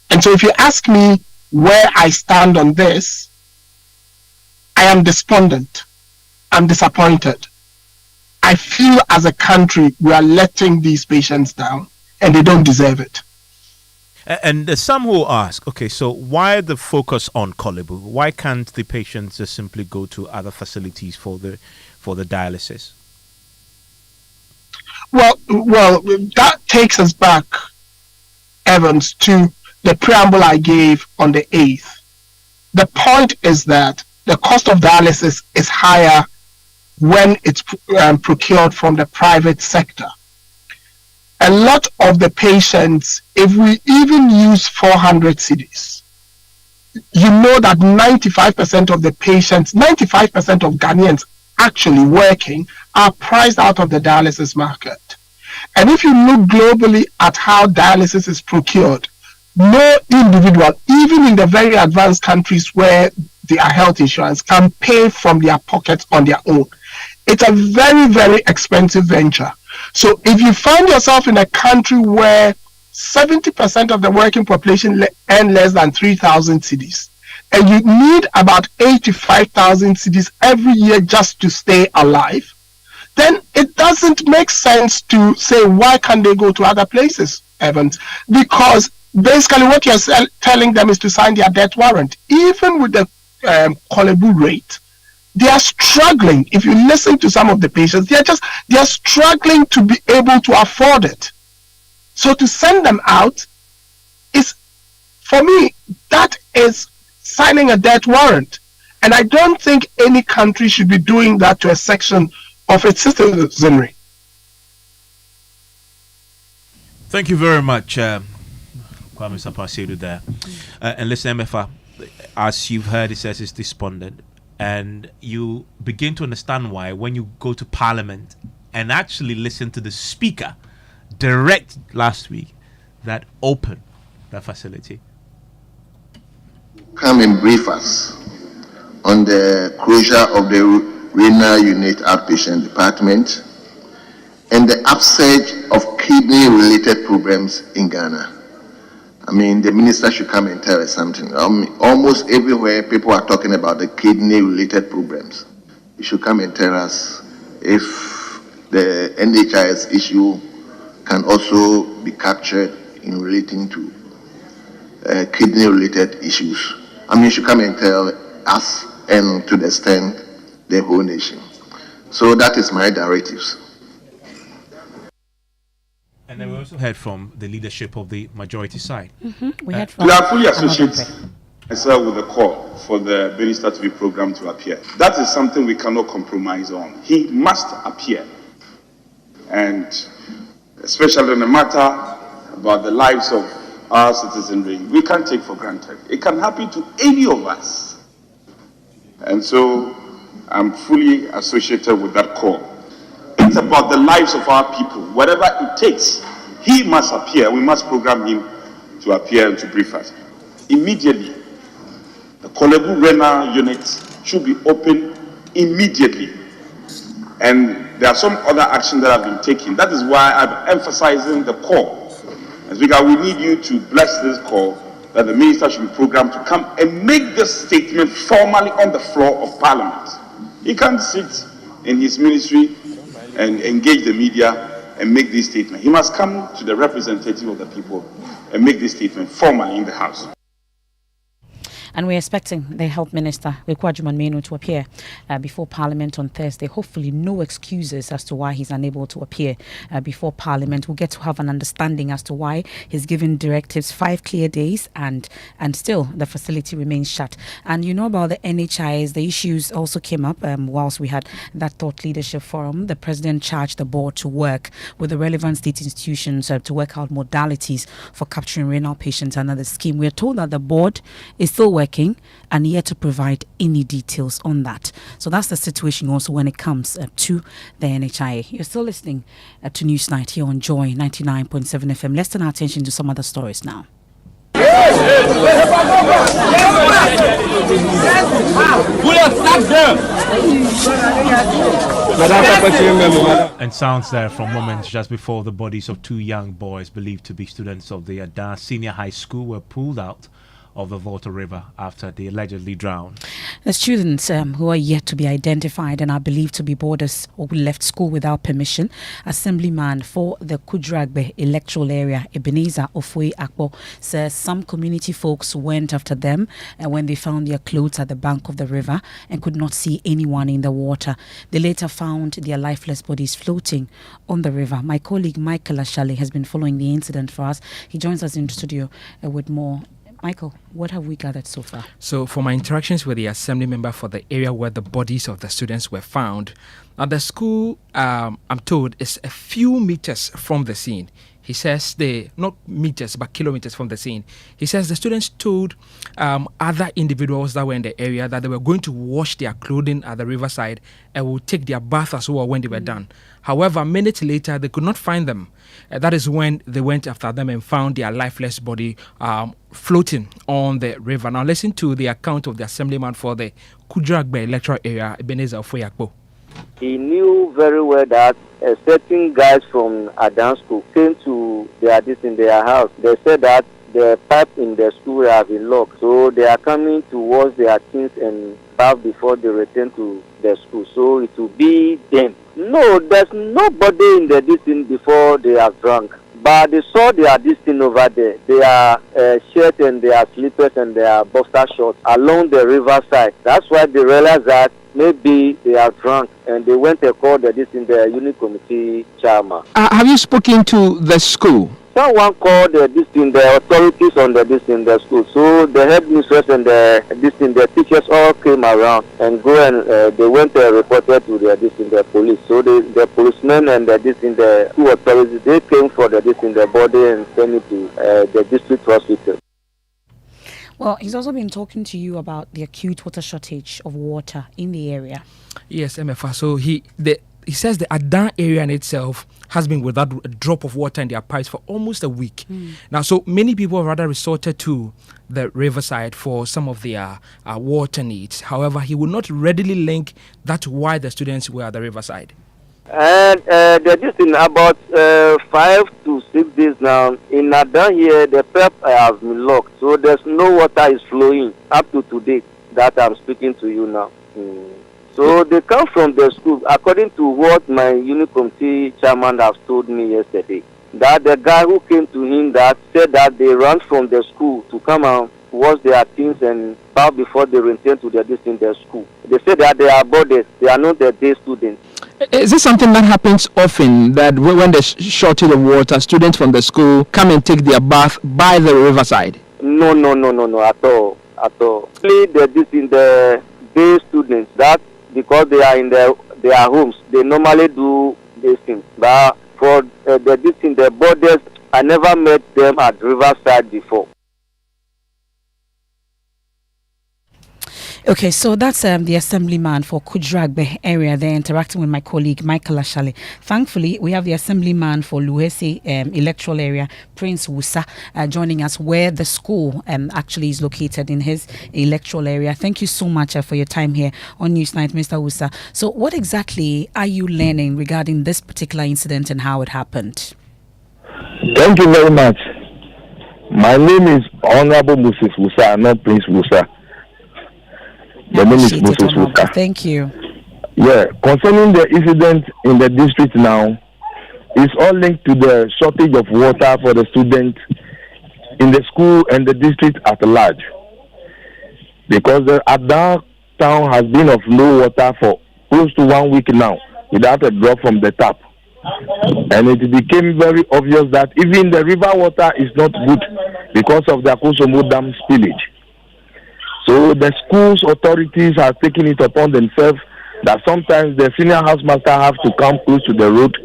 And so if you ask me where I stand on this, I am despondent. I'm disappointed. I feel as a country we are letting these patients down and they don't deserve it. And there's some who ask, okay, so why the focus on Kolebu? Why can't the patients just simply go to other facilities for the dialysis? Well, that takes us back, Evans, to the preamble I gave on the 8th. The point is that the cost of dialysis is higher when it's procured from the private sector. A lot of the patients, if we even use 400 cedis, you know that 95% of the patients, 95% of Ghanaians actually working are priced out of the dialysis market. And if you look globally at how dialysis is procured, no individual, even in the very advanced countries where their health insurance, can pay from their pockets on their own. It's a very, very expensive venture. So if you find yourself in a country where 70% of the working population earn less than 3,000 cedis, and you need about 85,000 cedis every year just to stay alive, then it doesn't make sense to say, why can't they go to other places, Evans? Because basically what you're telling them is to sign their death warrant. Even with the Kolebu rate, they are struggling. If you listen to some of the patients, they are struggling to be able to afford it. So to send them out is, for me, that is signing a death warrant. And I don't think any country should be doing that to a section of its citizenry. Thank you very much, Kwame Sapon-Siedu there. And listen, MFA, as you've heard, it says it's despondent. And you begin to understand why when you go to Parliament and actually listen to the Speaker direct last week that opened that facility. Come and brief us on the closure of the renal unit outpatient department and the upsurge of kidney-related problems in Ghana. I mean, the minister should come and tell us something. Almost everywhere, people are talking about the kidney-related problems. He should come and tell us if the NHIS issue can also be captured in relating to kidney-related issues. I mean, he should come and tell us and to the extent the whole nation. So that is my directives. And then we also heard from the leadership of the majority side. We heard from. We are fully associated myself with the call for the minister to be programmed to appear. That is something we cannot compromise on. He must appear. And especially in the matter about the lives of our citizenry, we can't take for granted. It can happen to any of us. And so I'm fully associated with that call. It's about the lives of our people. Whatever it takes, he must appear. We must program him to appear and to brief us. Immediately, the Kolebu Renal unit should be open immediately. And there are some other actions that have been taken. That is why I'm emphasizing the call. As we go, we need you to bless this call that the minister should be programmed to come and make this statement formally on the floor of Parliament. He can't sit in his ministry and engage the media and make this statement. He must come to the representative of the people and make this statement formally in the House. And we're expecting the Health Minister, Wekwajuman Menu, to appear before Parliament on Thursday. Hopefully no excuses as to why he's unable to appear before Parliament. We'll get to have an understanding as to why he's given directives 5 clear days and still the facility remains shut. And you know about the NHIs, the issues also came up whilst we had that thought leadership forum. The President charged the board to work with the relevant state institutions to work out modalities for capturing renal patients under the scheme. We're told that the board is still working and yet to provide any details on that. So that's the situation also when it comes to the NHIA. You're still listening to Newsnight here on Joy 99.7 FM. Let's turn our attention to some other stories now. And sounds there from moments just before the bodies of 2 young boys believed to be students of the Ada Senior High School were pulled out of the Volta River after they allegedly drowned. The students who are yet to be identified and are believed to be boarders or who left school without permission. Assemblyman for the Kudragbe electoral area, Ebenezer Ofwe Akpo, says some community folks went after them when they found their clothes at the bank of the river and could not see anyone in the water. They later found their lifeless bodies floating on the river. My colleague Michael Ashale has been following the incident for us. He joins us in the studio with more. Michael, what have we gathered so far? So, for my interactions with the assembly member for the area where the bodies of the students were found, the school, I'm told, is a few meters from the scene. He says not meters, but kilometers from the scene. He says the students told other individuals that were in the area that they were going to wash their clothing at the riverside and would take their bath as well when they were done. However, minutes later, they could not find them. That is when they went after them and found their lifeless body floating on the river. Now, listen to the account of the assemblyman for the Kudragbe electoral area, Ebenezer Ofwe. He knew very well that certain guys from Adan school came to their house. They said that the pipe in the school have been locked, so they are coming to wash their things and bath before they return to the school. So it will be them. No, there's nobody in the distance before they have drunk. But they saw their distance over there. Their shirt and their slippers and their boxer shorts along the riverside. That's why they realized that maybe they are drunk and they went and called the unit committee chairman. Have you spoken to the school? Someone called the authorities on the school. So the headmistress and the teachers all came around and they went and reported to the police. So the policemen and the school authorities, they came for the body and sent it to the district hospital. Well, he's also been talking to you about the acute water shortage of water in the area. Yes, MFA. So he says the Adan area in itself has been without a drop of water in their pipes for almost a week. Now, so many people rather resorted to the riverside for some of their water needs. However, he would not readily link that to why the students were at the riverside. And just in about 5 to 6 days now, in Adan here, the pipe has been locked. So there's no water is flowing up to today that I'm speaking to you now. So they come from the school, according to what my unit committee chairman has told me yesterday, that the guy who came to him that said that they ran from the school to come and wash their things and bath before they return to their school. They say that they are boarders, they are not the day students. Is this something that happens often, that when there's shortage of water, students from the school come and take their bath by the riverside? No, at all. Only the day students, that because they are in their homes, they normally do these things. But for the boarders, I never met them at riverside before. Okay, so that's the assemblyman for Kudragbe area there, interacting with my colleague Michael Ashale. Thankfully, we have the assemblyman for Luhesi electoral area, Prince Wusa, joining us where the school actually is located in his electoral area. Thank you so much for your time here on Newsnight, Mr. Wusa. So what exactly are you learning regarding this particular incident and how it happened? Thank you very much. My name is Honorable Moses Wusa, not Prince Wusa. The name is Moses Wusa. Thank you. Yeah, concerning the incident in the district now, it's all linked to the shortage of water for the students in the school and the district at large. Because the Adan town has been of low water for close to 1 week now without a drop from the tap. And it became very obvious that even the river water is not good because of the Akosomo Dam spillage. So the school's authorities are taking it upon themselves that sometimes the senior housemaster have to come close to the road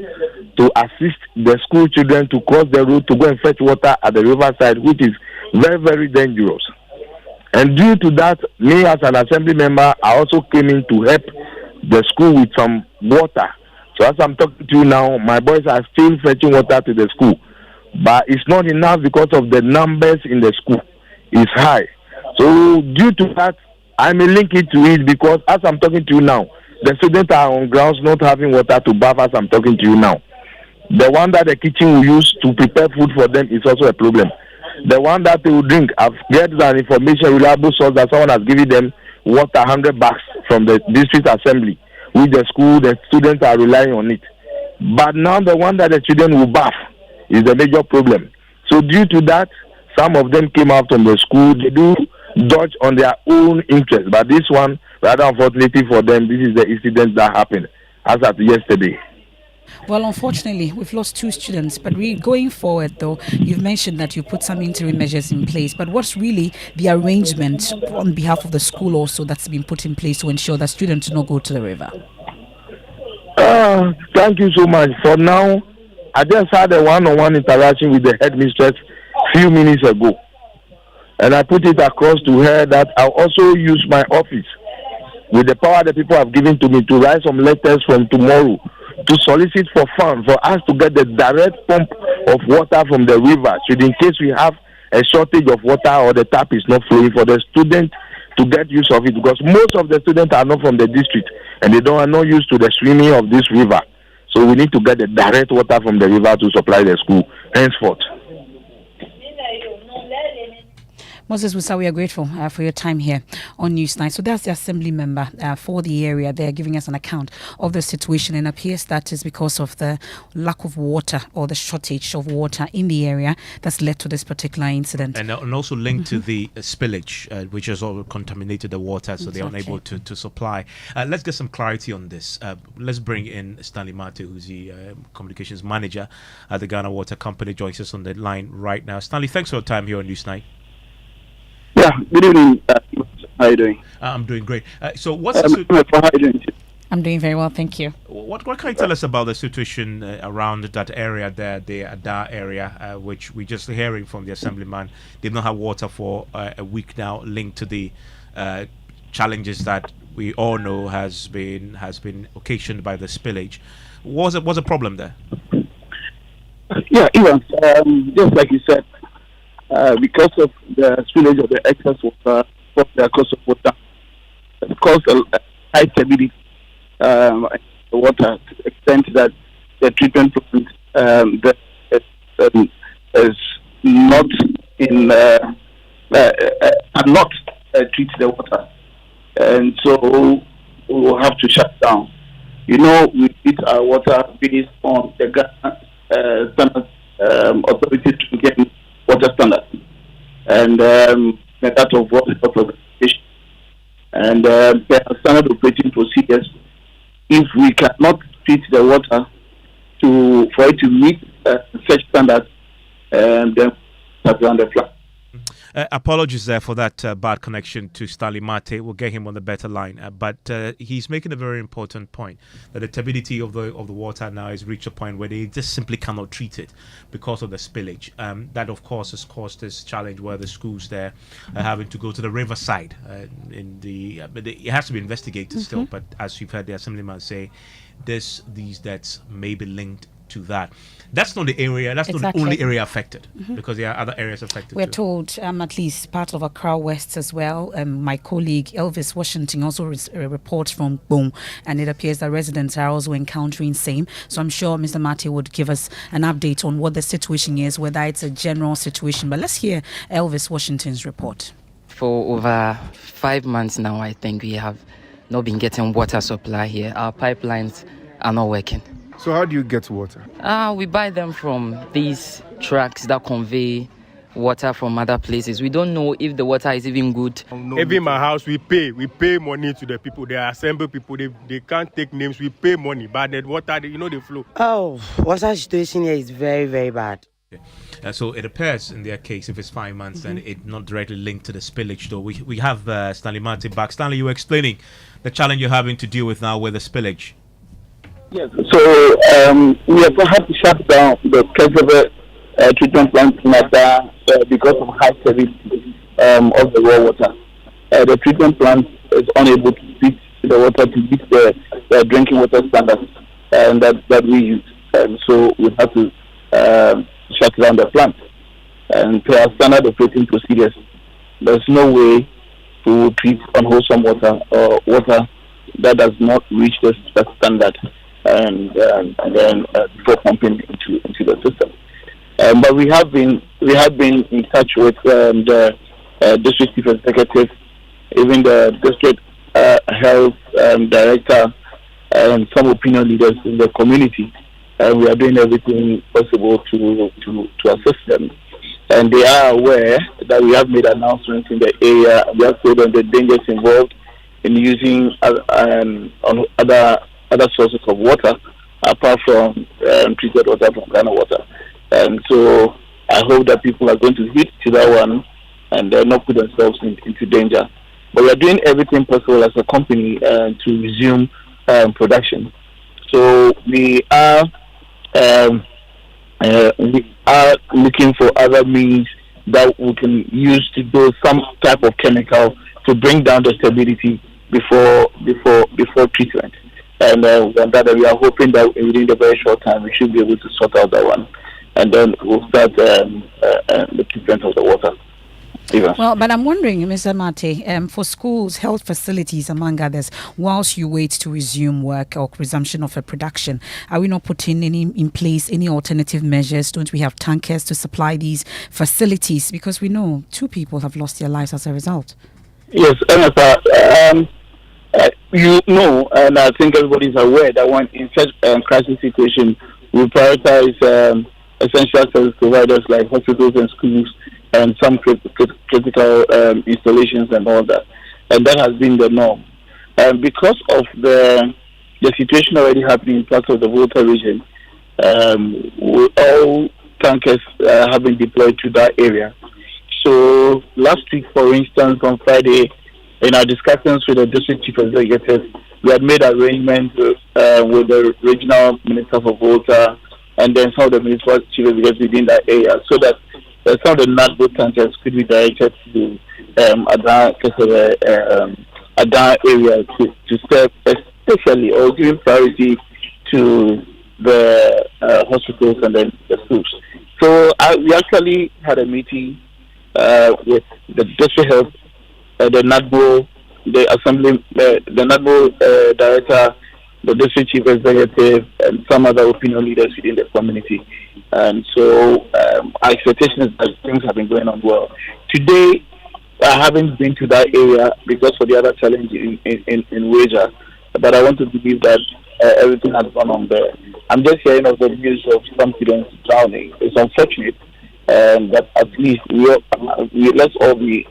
to assist the school children to cross the road to go and fetch water at the riverside, which is very, very dangerous. And due to that, me as an assembly member, I also came in to help the school with some water. So as I'm talking to you now, my boys are still fetching water to the school. But it's not enough because of the numbers in the school. It's high. So due to that, I may link it to it because as I'm talking to you now, the students are on grounds not having water to bath as I'm talking to you now. The one that the kitchen will use to prepare food for them is also a problem. The one that they will drink, I've get an information, reliable source that someone has given them water 100 bags from the district assembly, which the school, the students are relying on it. But now the one that the children will bath is the major problem. So due to that, some of them came out from the school. They do dodge on their own interest. But this one, rather unfortunately for them, this is the incident that happened as at yesterday. Well, unfortunately, we've lost 2 students. But going forward, though, you've mentioned that you put some interim measures in place. But what's really the arrangement on behalf of the school also that's been put in place to ensure that students do not go to the river? Thank you so much. For now, I just had a one-on-one interaction with the headmistress a few minutes ago. And I put it across to her that I'll also use my office with the power that people have given to me to write some letters from tomorrow to solicit for funds for us to get the direct pump of water from the river, should in case we have a shortage of water or the tap is not flowing, for the students to get use of it, because most of the students are not from the district and they are not used to the swimming of this river. So we need to get the direct water from the river to supply the school henceforth. Moses Wusa, we are grateful for your time here on Newsnight. So that's the assembly member for the area. They're giving us an account of the situation, and it appears that is because of the lack of water or the shortage of water in the area that's led to this particular incident. And also linked to the spillage, which has all contaminated the water, so they're unable to supply. Let's get some clarity on this. Let's bring in Stanley Mate, who's the communications manager at the Ghana Water Company, joins us on the line right now. Stanley, thanks for your time here on Newsnight. Yeah, good evening. How are you doing? I'm doing great. So what's how are you doing? I'm doing very well, thank you. What can you tell us about the situation around that area there, the Ada area, which we just hearing from the assemblyman? They've not had water for a week now, linked to the challenges that we all know has been occasioned by the spillage. What's a problem there? Yeah, Evans, just like you said, because of the spillage of the excess water, from the cost of water, it caused a high turbidity the water to the extent that the treatment plant is not in cannot treat the water, and so we will have to shut down. You know, we treat our water based on the Ghana standard authorities to get water standard, and than that of World Health Organization. And there are standard operating procedures. If we cannot treat the water for it to meet such standards, then that's on the flat. Apologies there for that bad connection to Stanley Mate. We'll get him on the better line. But he's making a very important point that the turbidity of the water now has reached a point where they just simply cannot treat it because of the spillage. That, of course, has caused this challenge where the schools there are having to go to the riverside. But it has to be investigated still. But as you've heard the Assemblyman say, these deaths may be linked to that. That's not the area. That's not the only area affected, because there are other areas affected. We're too. told at least part of Accra West as well. My colleague Elvis Washington also reports from Boom, and it appears that residents are also encountering same. So I'm sure Mr. Mate would give us an update on what the situation is, whether it's a general situation. But let's hear Elvis Washington's report. For over 5 months now, I think we have not been getting water supply here. Our pipelines are not working. So how do you get water? We buy them from these trucks that convey water from other places. We don't know if the water is even good. Even in my house, we pay money to the people. They assemble people. They can't take names. We pay money, but the water, they flow. Oh, water situation here is very, very bad. So it appears in their case, if it's 5 months, then it's not directly linked to the spillage. Though we have Stanley Mate back. Stanley, you were explaining the challenge you're having to deal with now with the spillage. Yes, so we have had to shut down the Keseve treatment plant matter because of high turbidity of the raw water. The treatment plant is unable to treat the water to meet the drinking water standards that we use. So we have to shut down the plant. And per our standard operating procedures, there's no way to treat unwholesome water or water that does not reach the standard. And then before pumping into the system, but we have been in touch with the district chief executive, even the district health director, and some opinion leaders in the community. We are doing everything possible to assist them, and they are aware that we have made announcements in the area. We have told them the dangers involved in using other sources of water apart from treated water from Ghana water. And so I hope that people are going to heed to that one and not put themselves into danger. But we are doing everything possible as a company to resume production. So we are looking for other means that we can use to do some type of chemical to bring down the stability before treatment. And that we are hoping that within a very short time we should be able to sort out that one, and then we'll start the treatment of the water. Well, but I'm wondering, Mr. Mate, for schools, health facilities, among others, whilst you wait to resume work or resumption of a production, are we not putting in place any alternative measures? Don't we have tankers to supply these facilities? Because we know 2 people have lost their lives as a result. Yes, you know, and I think everybody is aware that when in such crisis situation, we prioritize essential service providers like hospitals and schools and some critical installations and all that. And that has been the norm. And because of the situation already happening in parts of the Volta region, all tankers have been deployed to that area. So last week, for instance, on Friday, in our discussions with the district chief executive, we had made arrangements with the regional minister for Volta and then some of the municipal chief executives within that area, so that some of the NATBO tankers could be directed to Adan area to serve especially or giving priority to the hospitals and then the schools. So we actually had a meeting with the district health, the NATBO, the assembly, the NATBO director, the district chief executive, and some other opinion leaders within the community. And so our expectation is that things have been going on well. Today, I haven't been to that area because of the other challenge in Wager, but I want to believe that everything has gone on there. I'm just hearing of the news of some students drowning. It's unfortunate, but at least let's all be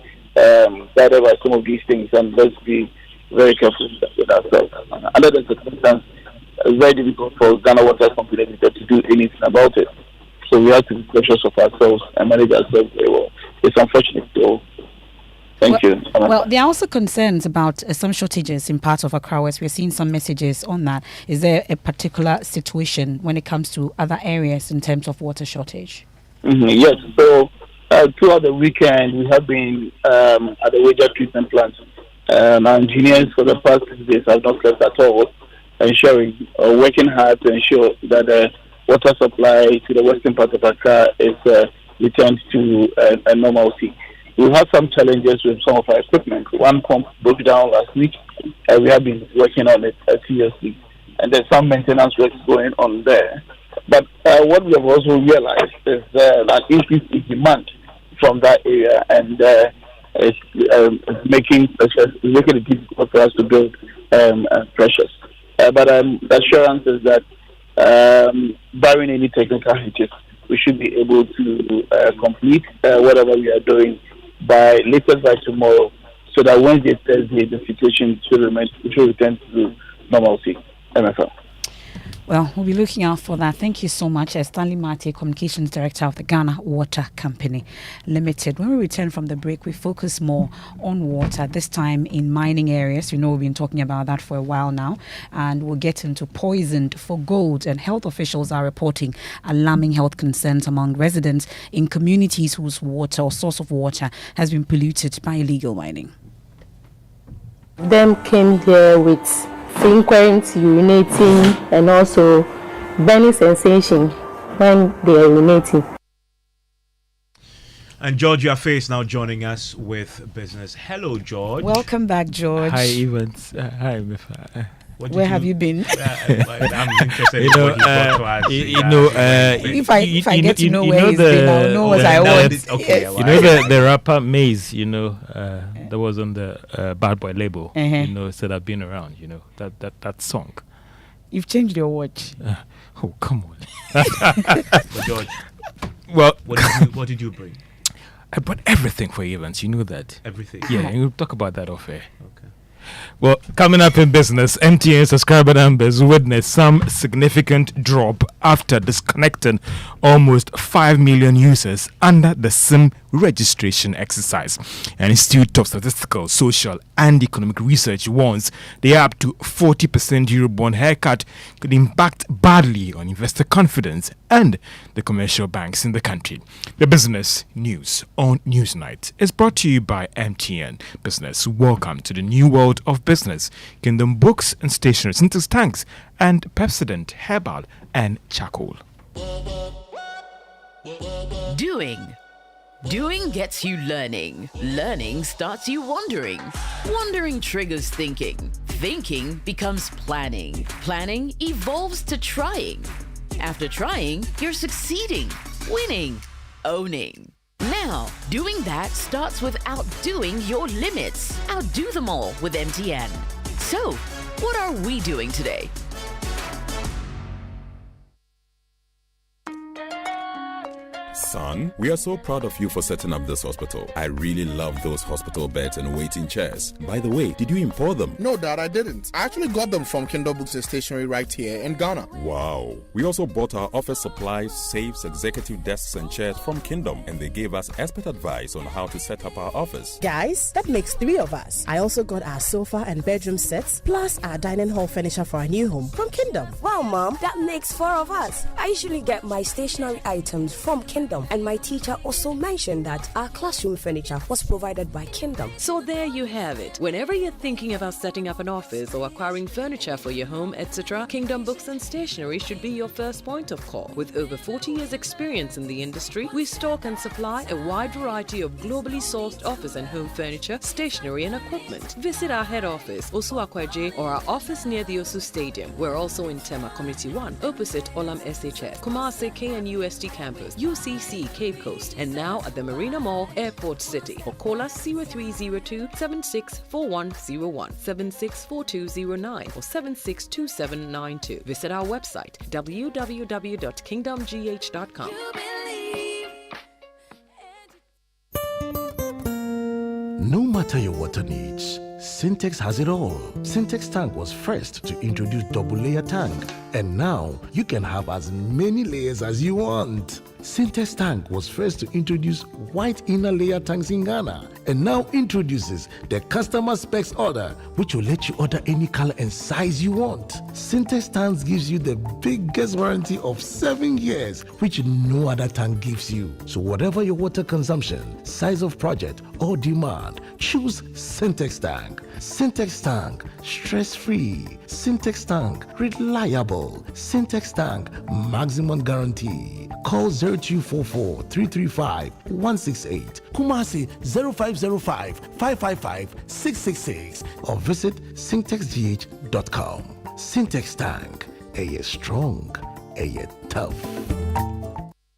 guided by some of these things, and let's be very careful with ourselves. Under the circumstances, it's very difficult for Ghana Water Company Limited to do anything about it. So we have to be cautious of ourselves and manage ourselves very well. It's unfortunate, though. Thank you. Well, there are also concerns about some shortages in parts of Accra West. We're seeing some messages on that. Is there a particular situation when it comes to other areas in terms of water shortage? Yes. So throughout the weekend, we have been at the water treatment plant. Our engineers for the past 6 days have not slept at all, working hard to ensure that the water supply to the western part of Accra is returned to a normalcy. We had some challenges with some of our equipment. One pump broke down last week. We have been working on it seriously, and there's some maintenance work going on there. But what we have also realized is an increase in demand from that area, and it's making it difficult for us to build pressures. But the assurance is that barring any technical hitches, we should be able to complete whatever we are doing by tomorrow, so that Wednesday, Thursday, the situation should return to normalcy. MFL. Well, we'll be looking out for that. Thank you so much, Stanley Mate, Communications Director of the Ghana Water Company Limited. When we return from the break, we focus more on water, this time in mining areas. You know, we've been talking about that for a while now, and we'll get into poisoned for gold. And health officials are reporting alarming health concerns among residents in communities whose water or source of water has been polluted by illegal mining. Them came here with frequent urinating and also burning sensation when they are urinating. And George Yafe now joining us with business. Hello, George. Welcome back, George. Hi, Evans. Hi, Mifa. Where have you been? I'm interested in what you brought to us. If I get to know where he's been, I'll know what I want. Okay, yes. You know the rapper Maze, that was on the Bad Boy label, said I've been around, that song. You've changed your watch. Oh, come on. But George, well, what did you bring? I brought everything for Evans, you know that. Everything? Yeah, and we'll talk about that off air. Okay. Well, coming up in business, MTN subscriber numbers witnessed some significant drop after disconnecting almost 5 million users under the SIM registration exercise. An Institute of Statistical, Social and Economic Research warns the up to 40% Eurobond haircut could impact badly on investor confidence and the commercial banks in the country. The business news on Newsnight is brought to you by MTN Business. Welcome to the new world of business. Kingdom Books and Stationery, Syntax Tanks, and Pepsodent Herbal and Charcoal. Doing gets you learning. Learning starts you wondering. Wondering triggers thinking. Thinking becomes planning. Planning evolves to trying. After trying, you're succeeding, winning, owning. Now, doing that starts with outdoing your limits. Outdo them all with MTN. So, what are we doing today? Son, we are so proud of you for setting up this hospital. I really love those hospital beds and waiting chairs. By the way, did you import them? No, Dad, I didn't. I actually got them from Kingdom Books and Stationery right here in Ghana. Wow. We also bought our office supplies, safes, executive desks and chairs from Kingdom, and they gave us expert advice on how to set up our office. Guys, that makes 3 of us. I also got our sofa and bedroom sets, plus our dining hall furniture for our new home from Kingdom. Wow, Mom, that makes 4 of us. I usually get my stationery items from Kingdom, and my teacher also mentioned that our classroom furniture was provided by Kingdom. So there you have it. Whenever you're thinking about setting up an office or acquiring furniture for your home, etc., Kingdom Books and Stationery should be your first point of call. With over 40 years experience in the industry, we stock and supply a wide variety of globally sourced office and home furniture, stationery and equipment. Visit our head office, Osu Akwaje, or our office near the Osu Stadium. We're also in Tema Community 1, opposite Olam SHF, Kumasi KNUST campus, UCC Cape Coast, and now at the Marina Mall, Airport City. Or call us 0302-764101, 764209, or 762792. Visit our website, www.kingdomgh.com. No matter your water needs, Syntex has it all. Syntex tank was first to introduce double layer tank, and now you can have as many layers as you want. Syntex tank was first to introduce white inner layer tanks in Ghana, and now introduces the customer specs order, which will let you order any color and size you want. Syntex tanks gives you the biggest warranty of 7 years, which no other tank gives you. So whatever your water consumption, size of project, or demand, choose Syntex tank. Syntex tank, stress-free. Syntex tank, reliable. Syntex tank, maximum guarantee. Call 0244 335 168, Kumasi 0505 555 666, or visit syntexgh.com. Syntex tank, a strong, a tough.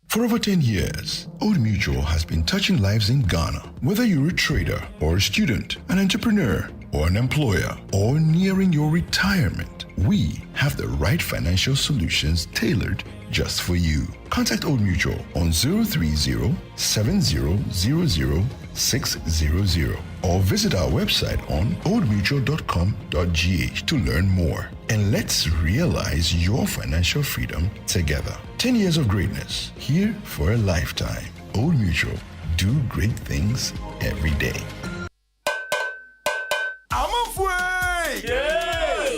For over 10 years, Old Mutual has been touching lives in Ghana. Whether you're a trader or a student, an entrepreneur or an employer, or nearing your retirement, we have the right financial solutions tailored just for you. Contact Old Mutual on 030-7000-600 or visit our website on oldmutual.com.gh to learn more. And let's realize your financial freedom together. 10 years of greatness, here for a lifetime. Old Mutual, do great things every day.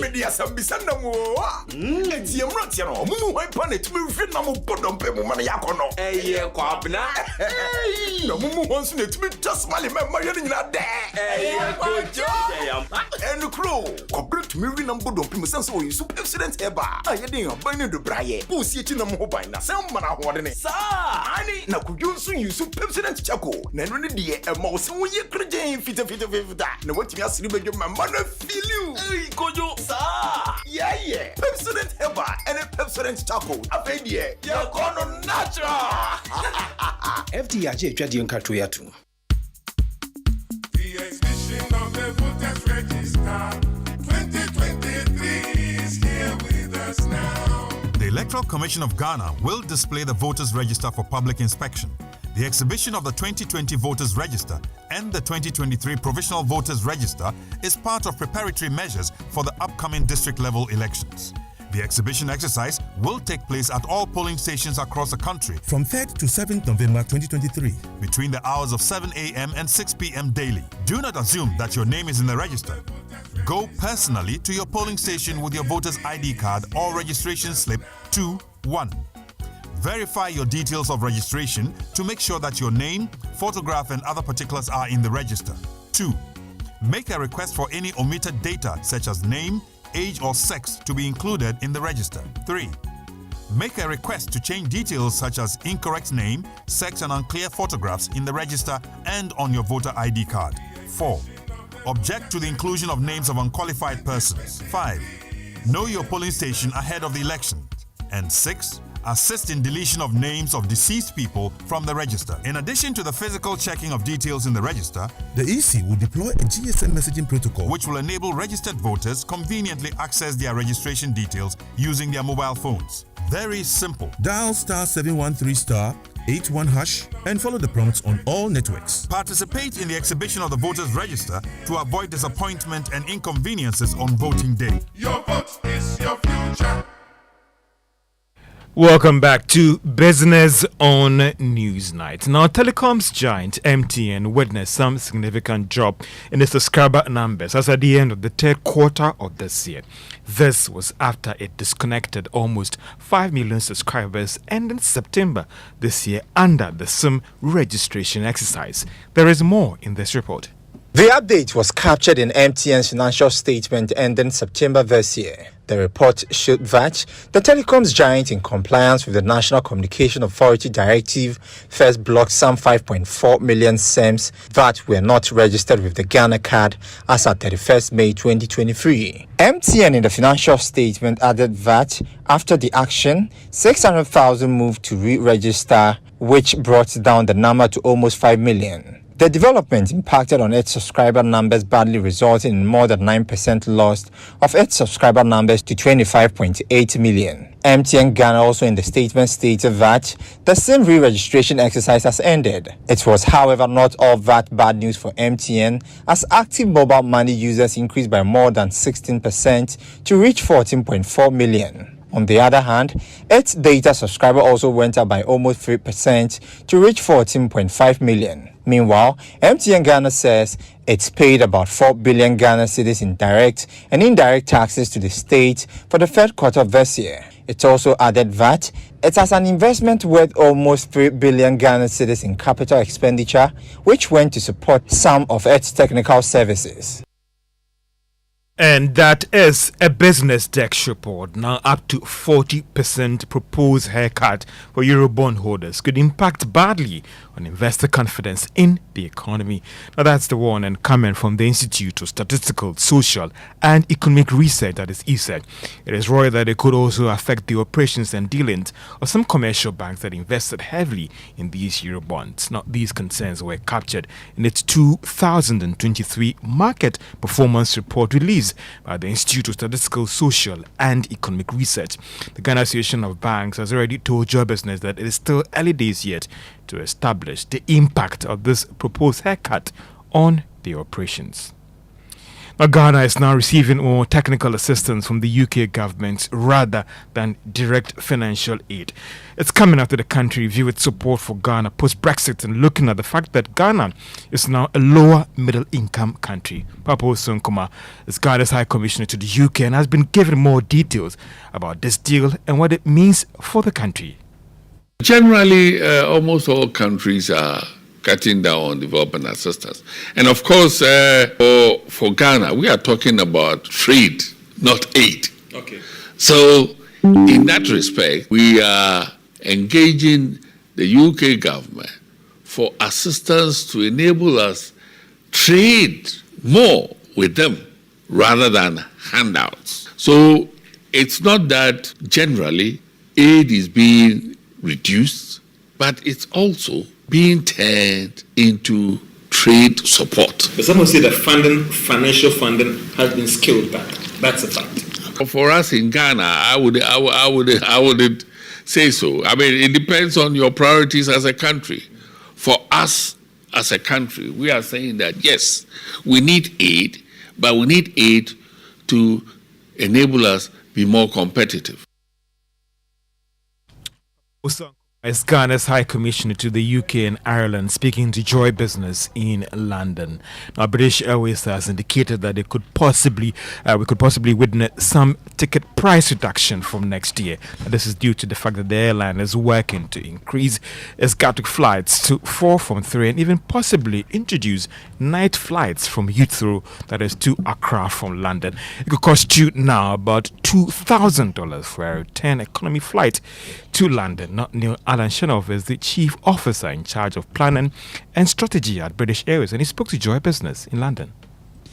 Media Sambisana Moa. It's your Ratiano, Mumu, I panic to me, Vietnam, Podom, Pemman Yakono. Eh, Quabna. No Mumu wants me to be just my in that day. Eh, and the crow, cooperate to me, Podom, Pemman, so you super accident ever. I didn't abandon the Braille. Who see it in a mobile, now some man are wanting it. Sir, I need now could you soon use super accident Chaco. Then dear, a mouse, and we are crazy, fit of that. No, what you are sleeping, your mother feel you. Could you, sir? Yeah. Pepsodent Heba and a Pepsodent Charcoal. A baby, you're gonna natural. FDIJ Trading Katuyatu. The exhibition of the voters register 2023 is here with us now. The Electoral Commission of Ghana will display the voters register for public inspection. The exhibition of the 2020 Voters Register and the 2023 Provisional Voters Register is part of preparatory measures for the upcoming district-level elections. The exhibition exercise will take place at all polling stations across the country from 3rd to 7th November 2023 between the hours of 7 a.m. and 6 p.m. daily. Do not assume that your name is in the register. Go personally to your polling station with your voter's ID card or registration slip 2-1. Verify your details of registration to make sure that your name, photograph, and other particulars are in the register. 2. Make a request for any omitted data such as name, age, or sex to be included in the register. 3. Make a request to change details such as incorrect name, sex, and unclear photographs in the register and on your voter ID card. 4. Object to the inclusion of names of unqualified persons. 5. Know your polling station ahead of the election. And 6. Assist in deletion of names of deceased people from the register. In addition to the physical checking of details in the register, the EC will deploy a GSM messaging protocol which will enable registered voters conveniently access their registration details using their mobile phones. Very simple. Dial *713*81# and follow the prompts on all networks. Participate in the exhibition of the voters register to avoid disappointment and inconveniences on voting day. Your vote is your future. Welcome back to Business on Newsnight. Now, telecoms giant MTN witnessed some significant drop in the subscriber numbers as at the end of the third quarter of this year. This was after it disconnected almost 5 million subscribers ending September this year under the SIM registration exercise. There is more in this report. The update was captured in MTN's financial statement ending September this year. The report showed that the telecoms giant, in compliance with the National Communication Authority Directive, first blocked some 5.4 million SIMs that were not registered with the Ghana card as at 31st May 2023. MTN in the financial statement added that after the action, 600,000 moved to re-register, which brought down the number to almost 5 million. The development impacted on its subscriber numbers badly, resulting in more than 9% loss of its subscriber numbers to 25.8 million. MTN Ghana also in the statement stated that the SIM re-registration exercise has ended. It was, however, not all that bad news for MTN, as active mobile money users increased by more than 16% to reach 14.4 million. On the other hand, its data subscriber also went up by almost 3% to reach 14.5 million. Meanwhile, MTN Ghana says it's paid about 4 billion Ghana cedis in direct and indirect taxes to the state for the third quarter of this year. It also added that it has an investment worth almost 3 billion Ghana cedis in capital expenditure, which went to support some of its technical services. And that is a business desk report. Now, up to 40% proposed haircut for Eurobond holders could impact badly on investor confidence in the economy. Now, that's the one and comment from the Institute of Statistical, Social and Economic Research, that is ESET. It is worried that it could also affect the operations and dealings of some commercial banks that invested heavily in these Eurobonds. Now, these concerns were captured in its 2023 market performance report released by the Institute of Statistical, Social and Economic Research. The Ghana Association of Banks has already told Joy Business that it is still early days yet to establish the impact of this proposed haircut on the operations. Now, Ghana is now receiving more technical assistance from the UK government rather than direct financial aid. It's coming after the country reviewed its support for Ghana post-Brexit and looking at the fact that Ghana is now a lower middle-income country. Papo Sonkoma is Ghana's High Commissioner to the UK and has been given more details about this deal and what it means for the country. Generally, almost all countries are cutting down on development assistance. And of course, for Ghana, we are talking about trade, not aid. Okay. So, in that respect, we are engaging the UK government for assistance to enable us trade more with them rather than handouts. So, it's not that generally aid is being reduced, but it's also being turned into trade support. But some will say that financial funding has been scaled back. That's a fact. For us in Ghana, I wouldn't say so. I mean, it depends on your priorities as a country. For us as a country, we are saying that yes, we need aid, but we need aid to enable us be more competitive. As Ghana's High Commissioner to the UK and Ireland, speaking to Joy Business in London. Now, British Airways has indicated that we could possibly witness some ticket price reduction from next year. Now, this is due to the fact that the airline is working to increase its Gatwick flights to 4 from 3 and even possibly introduce night flights from Heathrow, that is to Accra from London. It could cost you now about $2,000 for a return economy flight to London. Not Neil Alan Shenoff is the Chief Officer in charge of planning and strategy at British Airways, and he spoke to Joy Business in London.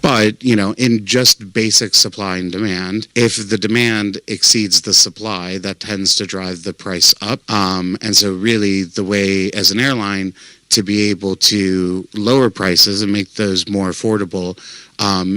But, in just basic supply and demand, if the demand exceeds the supply, that tends to drive the price up. And so really the way as an airline to be able to lower prices and make those more affordable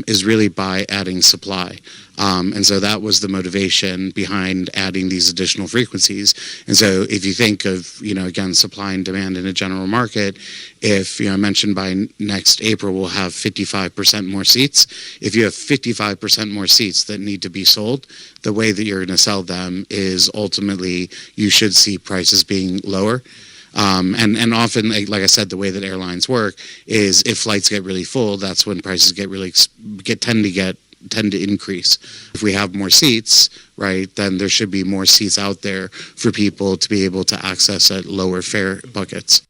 is really by adding supply. And so that was the motivation behind adding these additional frequencies. And so if you think of, again, supply and demand in a general market, if, I mentioned by next April we'll have 55% more seats. If you have 55% more seats that need to be sold, the way that you're going to sell them is ultimately you should see prices being lower. And often, like I said, the way that airlines work is if flights get really full, that's when prices tend to increase. If we have more seats, right, then there should be more seats out there for people to be able to access at lower fare buckets.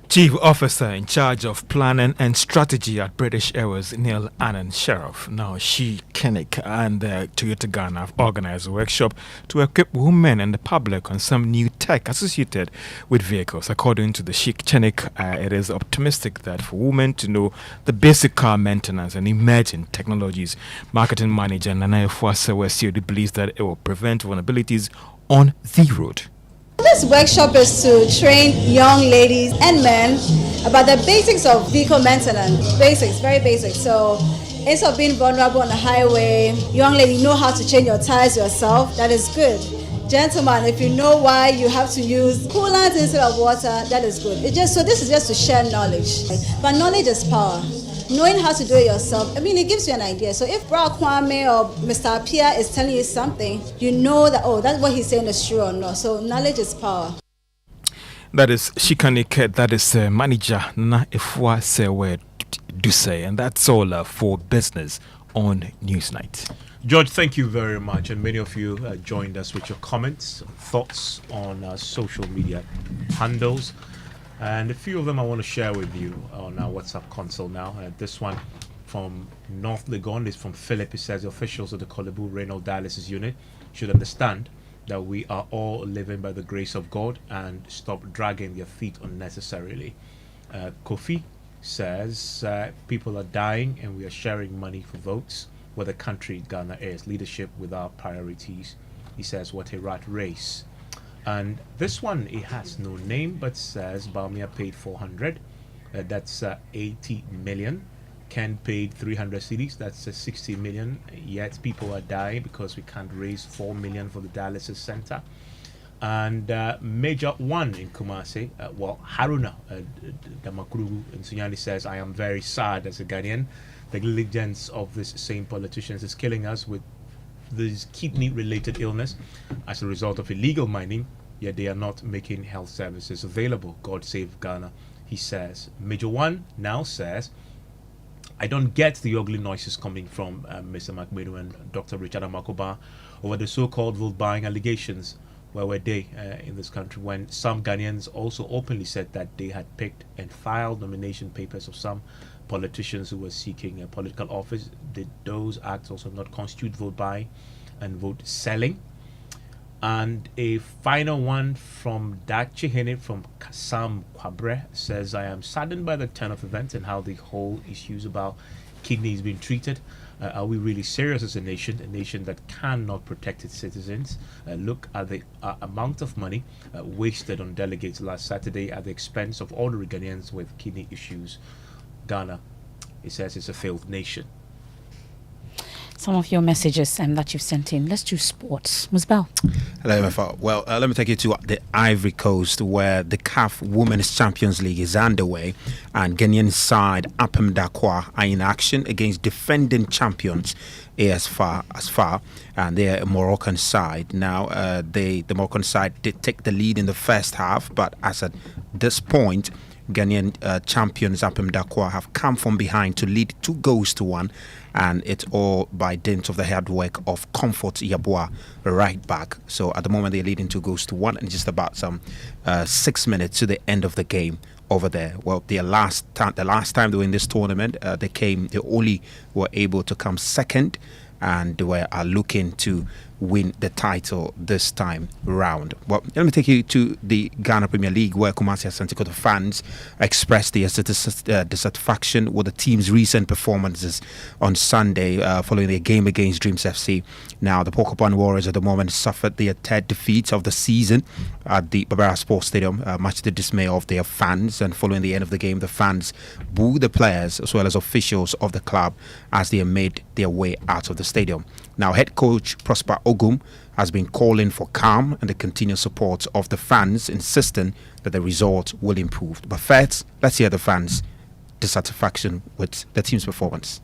Chief Officer in charge of planning and strategy at British Airways, Neil Anand Sheriff. Now, she, Kennick, and Toyota Ghana have organized a workshop to equip women and the public on some new tech associated with vehicles. According to the Sheikh Kennick, it is optimistic that for women to know the basic car maintenance and emerging technologies. Marketing manager Nana Fuasa believes that it will prevent vulnerabilities on the road. This workshop is to train young ladies and men about the basics of vehicle maintenance. Basics, very basic. So instead of being vulnerable on the highway, young lady, know how to change your tires yourself. That is good. Gentlemen, if you know why you have to use coolant instead of water, that is good. So this is just to share knowledge. But knowledge is power. Knowing how to do it yourself, it gives you an idea. So if Bra Kwame or Mr. Apia is telling you something, you know that, that's what he's saying is true or not. So knowledge is power. That is Shikanik, that is manager Na Ifwa Sewe Duse, and that's all for business on Newsnight. George, thank you very much, and many of you joined us with your comments, thoughts on social media handles, and a few of them I want to share with you on our WhatsApp console now. This one from North Legon is from Philip. He says the officials of the Kolebu Renal Dialysis Unit should understand that we are all living by the grace of God and stop dragging their feet unnecessarily. Kofi says people are dying and we are sharing money for votes. Where the country Ghana is, leadership without priorities. He says, what a rat race. And this one, it has no name, but says Baumia paid 400. That's 80 million. Ken paid 300 cedis. That's 60 million. Yet people are dying because we can't raise 4 million for the dialysis center. And Major One in Kumasi, Haruna Damakuru in Sunyani says, I am very sad as a Ghanaian. The negligence of these same politicians is killing us with this kidney-related illness as a result of illegal mining, yet they are not making health services available. God save Ghana, he says. Major One now says, I don't get the ugly noises coming from Mr. McMedo and Dr. Richard Amakoba over the so-called vote buying allegations. Where were they in this country when some Ghanaians also openly said that they had picked and filed nomination papers of some politicians who were seeking a political office? Did those acts also not constitute vote buying and vote selling? And a final one from Dachihene from Kasam Kwabre says, I am saddened by the turn of events and how the whole issues about kidneys being treated. Are we really serious as a nation that cannot protect its citizens? Look at the amount of money wasted on delegates last Saturday at the expense of ordinary Ghanaians with kidney issues. Ghana, it says, it's a failed nation. Some of your messages that you've sent in. Let's do sports. Musbao. Hello, MFR. Well, let me take you to the Ivory Coast, where the CAF Women's Champions League is underway, and Ghanaian side Apem Dakwa are in action against defending champions AS FAR, and they're a Moroccan side. Now, the Moroccan side did take the lead in the first half, but as at this point, Ghanaian champions Apem Dakwa have come from behind to lead 2-1, and it's all by dint of the hard work of Comfort Yabua, right back. So at the moment they're leading 2-1, and just about some 6 minutes to the end of the game over there. Well, the last time they were in this tournament, they only were able to come second, and they are looking to win the title this time round. Well, let me take you to the Ghana Premier League, where Kumasi Asante Kotoko fans expressed their dissatisfaction with the team's recent performances on Sunday following their game against Dreams FC. Now, the Porcupine Warriors at the moment suffered their third defeat of the season at the Barbara Sports Stadium, much to the dismay of their fans. And following the end of the game, the fans booed the players as well as officials of the club as they made their way out of the stadium. Now, head coach Prosper Ogum has been calling for calm and the continued support of the fans, insisting that the result will improve. But first, let's hear the fans' dissatisfaction with the team's performance.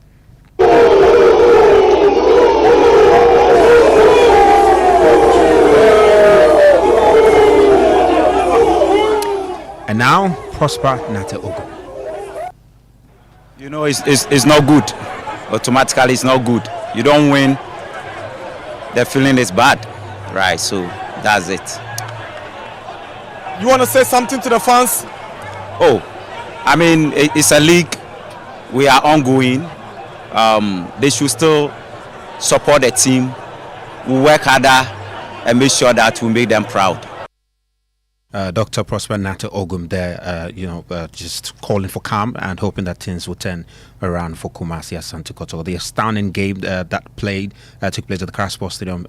And now, Prosper Nate Ogum. You know, it's not good. Automatically, it's not good. You don't win, the feeling is bad, right? So that's it. You want to say something to the fans? Oh, I mean, it's a league. We are ongoing. They should still support the team. We work harder and make sure that we make them proud. Dr. Prosper Nata Ogum there, just calling for calm and hoping that things will turn around for Kumasi Asante Kotoko. The astounding game that took place at the Accra Sports Stadium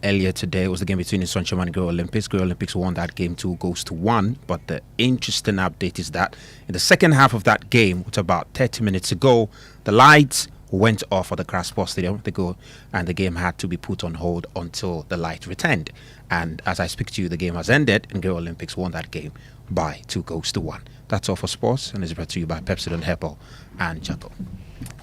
earlier today was the game between Sonchama and Grey Olympics. Grey Olympics won that game 2-1, but the interesting update is that in the second half of that game, with about 30 minutes to go, the lights went off at the Accra Sports Stadium and the game had to be put on hold until the light returned. And as I speak to you, the game has ended and Grey Olympics won that game by 2-1. That's all for sports and is brought to you by Pepsodent Herbal and Jackal.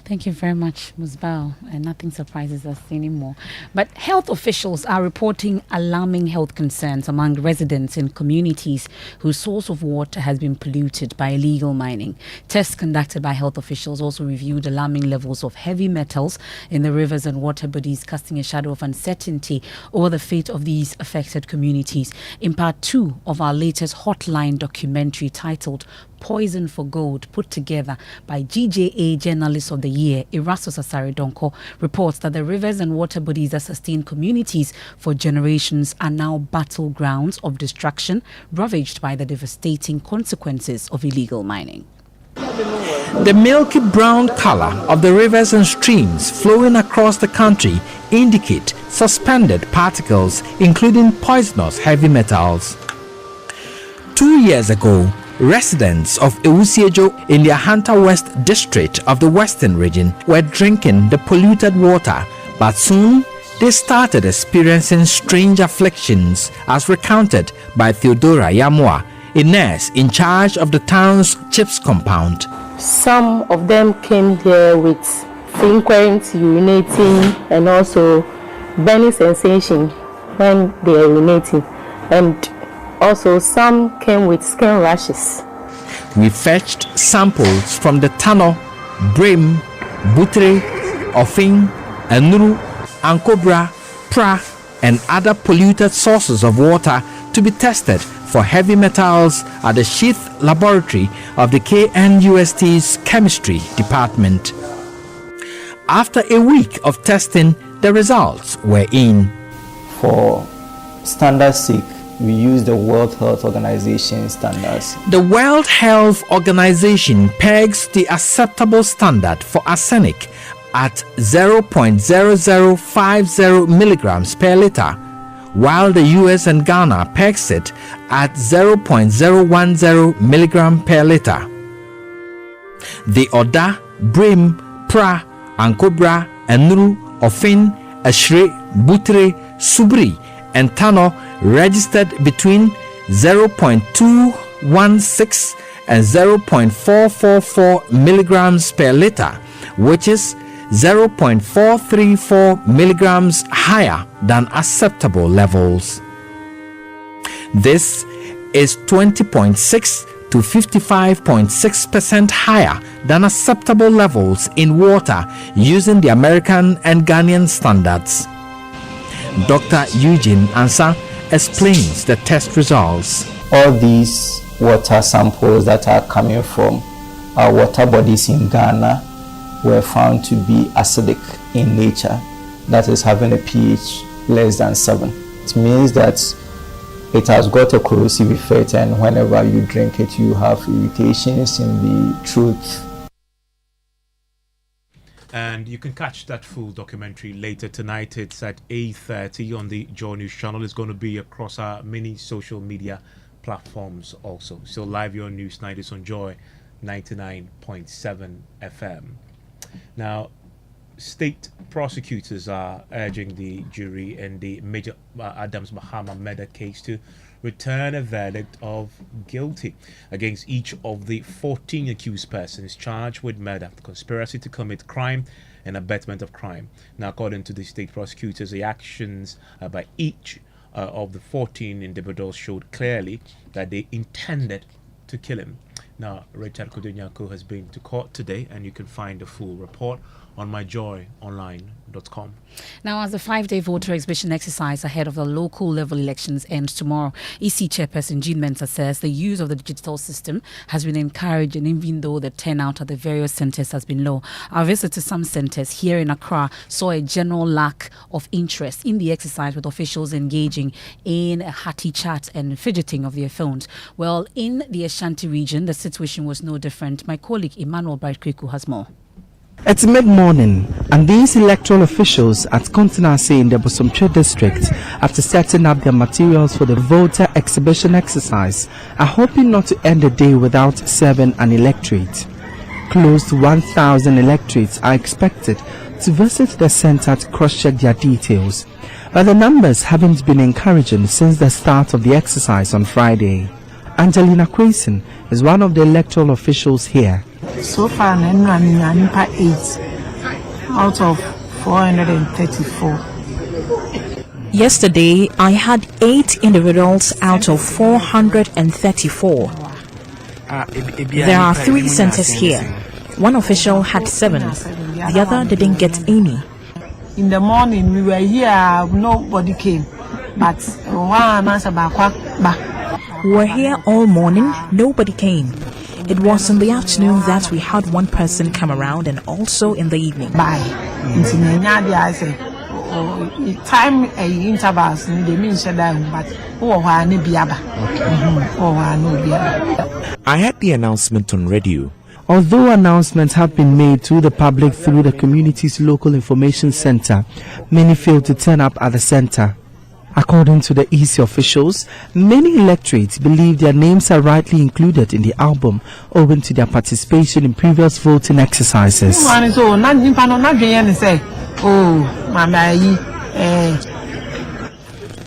Thank you very much, Musbao. And nothing surprises us anymore. But health officials are reporting alarming health concerns among residents in communities whose source of water has been polluted by illegal mining. Tests conducted by health officials also reviewed alarming levels of heavy metals in the rivers and water bodies, casting a shadow of uncertainty over the fate of these affected communities. In part 2 of our latest Hotline documentary titled Poison for Gold, put together by GJA Journalist of the Year, Erastus Asaridonko, reports that the rivers and water bodies that sustain communities for generations are now battlegrounds of destruction, ravaged by the devastating consequences of illegal mining. The milky brown color of the rivers and streams flowing across the country indicate suspended particles, including poisonous heavy metals. 2 years ago, residents of Ewusiejo in the Ahanta West district of the Western region were drinking the polluted water, but soon they started experiencing strange afflictions, as recounted by Theodora Yamwa, a nurse in charge of the town's CHIPS compound. Some of them came here with frequent urinating and also burning sensation when they are urinating, and also some came with skin rashes. We fetched samples from the Tano, Brim, Butre, Ofin, Enuru, Ankobra, Pra, and other polluted sources of water to be tested for heavy metals at the Sheath Laboratory of the KNUST's Chemistry Department. After a week of testing, the results were in. For standard's sake, we use the World Health Organization standards. The World Health Organization pegs the acceptable standard for arsenic at 0.0050 milligrams per liter, while the US and Ghana pegs it at 0.010 milligram per liter. The Oda, Brim, Pra, Ankobra, Enuru, Ofin, Ashre, Butre, Subri, and Tano registered between 0.216 and 0.444 milligrams per liter, which is 0.434 milligrams higher than acceptable levels. This is 20.6 to 55.6% higher than acceptable levels in water using the American and Ghanaian standards. Dr. Eugene Ansa explains the test results. All these water samples that are coming from our water bodies in Ghana were found to be acidic in nature, that is having a pH less than 7. It means that it has got a corrosive effect, and whenever you drink it, you have irritations in the throat. And you can catch that full documentary later tonight. It's at 8:30 on the Joy News channel. It's going to be across our many social media platforms also. So live your news night is on Joy 99.7 FM. Now, state prosecutors are urging the jury in the Major Adams Mahama murder case to return a verdict of guilty against each of the 14 accused persons charged with murder, conspiracy to commit crime, and abetment of crime. Now, according to the state prosecutors, the actions by each of the 14 individuals showed clearly that they intended to kill him. Now, Richard Kudunyako has been to court today, and you can find the full report on myjoyonline.com. Now, as the 5-day voter exhibition exercise ahead of the local level elections ends tomorrow, EC Chairperson Evans Mensah says the use of the digital system has been encouraged, and even though the turnout at the various centres has been low. Our visit to some centres here in Accra saw a general lack of interest in the exercise, with officials engaging in a hearty chat and fidgeting of their phones. Well, in the Ashanti region, the situation was no different. My colleague Emmanuel Bright-Kweku has more. It's mid-morning, and these electoral officials at Kontinase in the Bosomtwe district, after setting up their materials for the voter exhibition exercise, are hoping not to end the day without serving an electorate. Close to 1,000 electorates are expected to visit the centre to cross-check their details, but the numbers haven't been encouraging since the start of the exercise on Friday. Angelina Quason is one of the electoral officials here. So far, I'm 8 out of 434. Yesterday, I had 8 individuals out of 434. There are 3 centers here. One official had 7. The other didn't get any. In the morning, we were here, nobody came. But we were here all morning, nobody came. It was in the afternoon that we had one person come around, and also in the evening. Time intervals, they mean I had the announcement on radio. Although announcements have been made to the public through the community's local information center, many failed to turn up at the center. According to the EC officials, many electorates believe their names are rightly included in the album owing to their participation in previous voting exercises.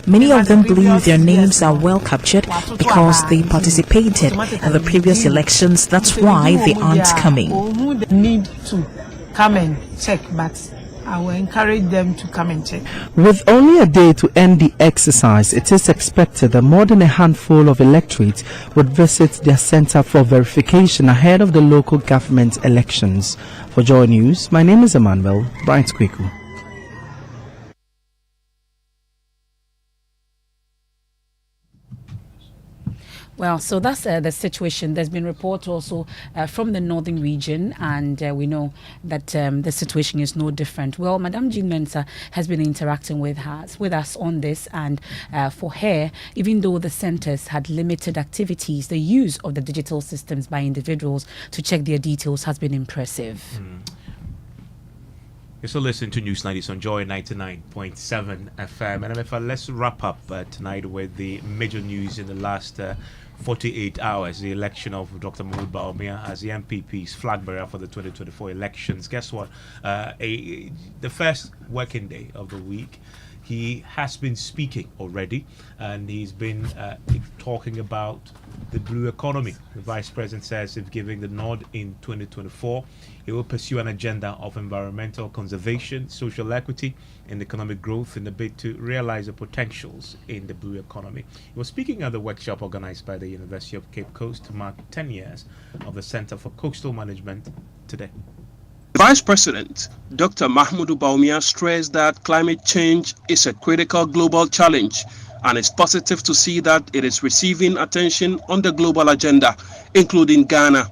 Many of them believe their names are well captured because they participated in the previous elections. That's why they aren't coming. Need to come and check, but I will encourage them to come and check. With only a day to end the exercise, it is expected that more than a handful of electorates would visit their center for verification ahead of the local government elections. For Joy News, my name is Emmanuel Bright-Kweku. Well, so that's the situation. There's been reports also from the northern region, and we know that the situation is no different. Well, Madam Evans Mensah has been interacting with us on this, and for her, even though the centres had limited activities, the use of the digital systems by individuals to check their details has been impressive. You're still listening to News 90s on Joy 99.7 FM. And let's wrap up tonight with the major news in the last 48 hours. The election of Dr. Mahmoud Bawumia as the MPP's flag bearer for the 2024 elections. Guess what? The first working day of the week, he has been speaking already, and he's been talking about the blue economy. The Vice President says if giving the nod in 2024, he will pursue an agenda of environmental conservation, social equity, and economic growth in the bid to realize the potentials in the blue economy. He was speaking at the workshop organized by the University of Cape Coast to mark 10 years of the Center for Coastal Management today. Vice President Dr. Mahmoud Bawumia stressed that climate change is a critical global challenge, and it's positive to see that it is receiving attention on the global agenda, including Ghana.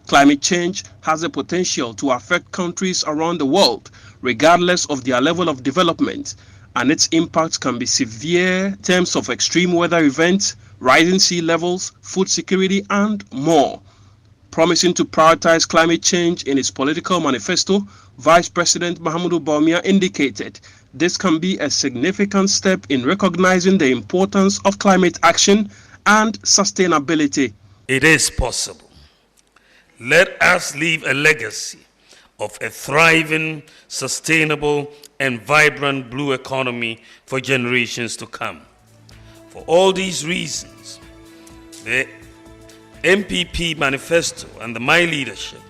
Climate change has the potential to affect countries around the world, regardless of their level of development, and its impact can be severe in terms of extreme weather events, rising sea levels, food security, and more. Promising to prioritize climate change in its political manifesto, Vice President Mahmoud Bawumia indicated this can be a significant step in recognizing the importance of climate action and sustainability. It is possible. Let us leave a legacy of a thriving, sustainable, and vibrant blue economy for generations to come. For all these reasons, the MPP manifesto and my leadership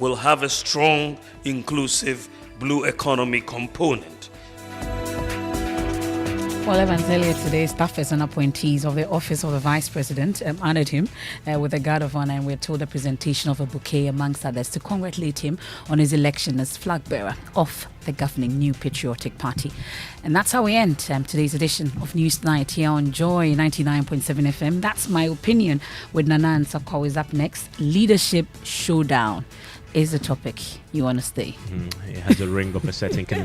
will have a strong, inclusive blue economy component. Well, Evans, earlier today, staffers and appointees of the Office of the Vice President honored him with a guard of honor, and we're told the presentation of a bouquet, amongst others, to congratulate him on his election as flag bearer of the governing New Patriotic Party. And that's how we end today's edition of News Night here on Joy 99.7 FM. That's my opinion with Nana and Sakwa is up next. Leadership Showdown is the topic. You want to stay? It has a ring of a certain kind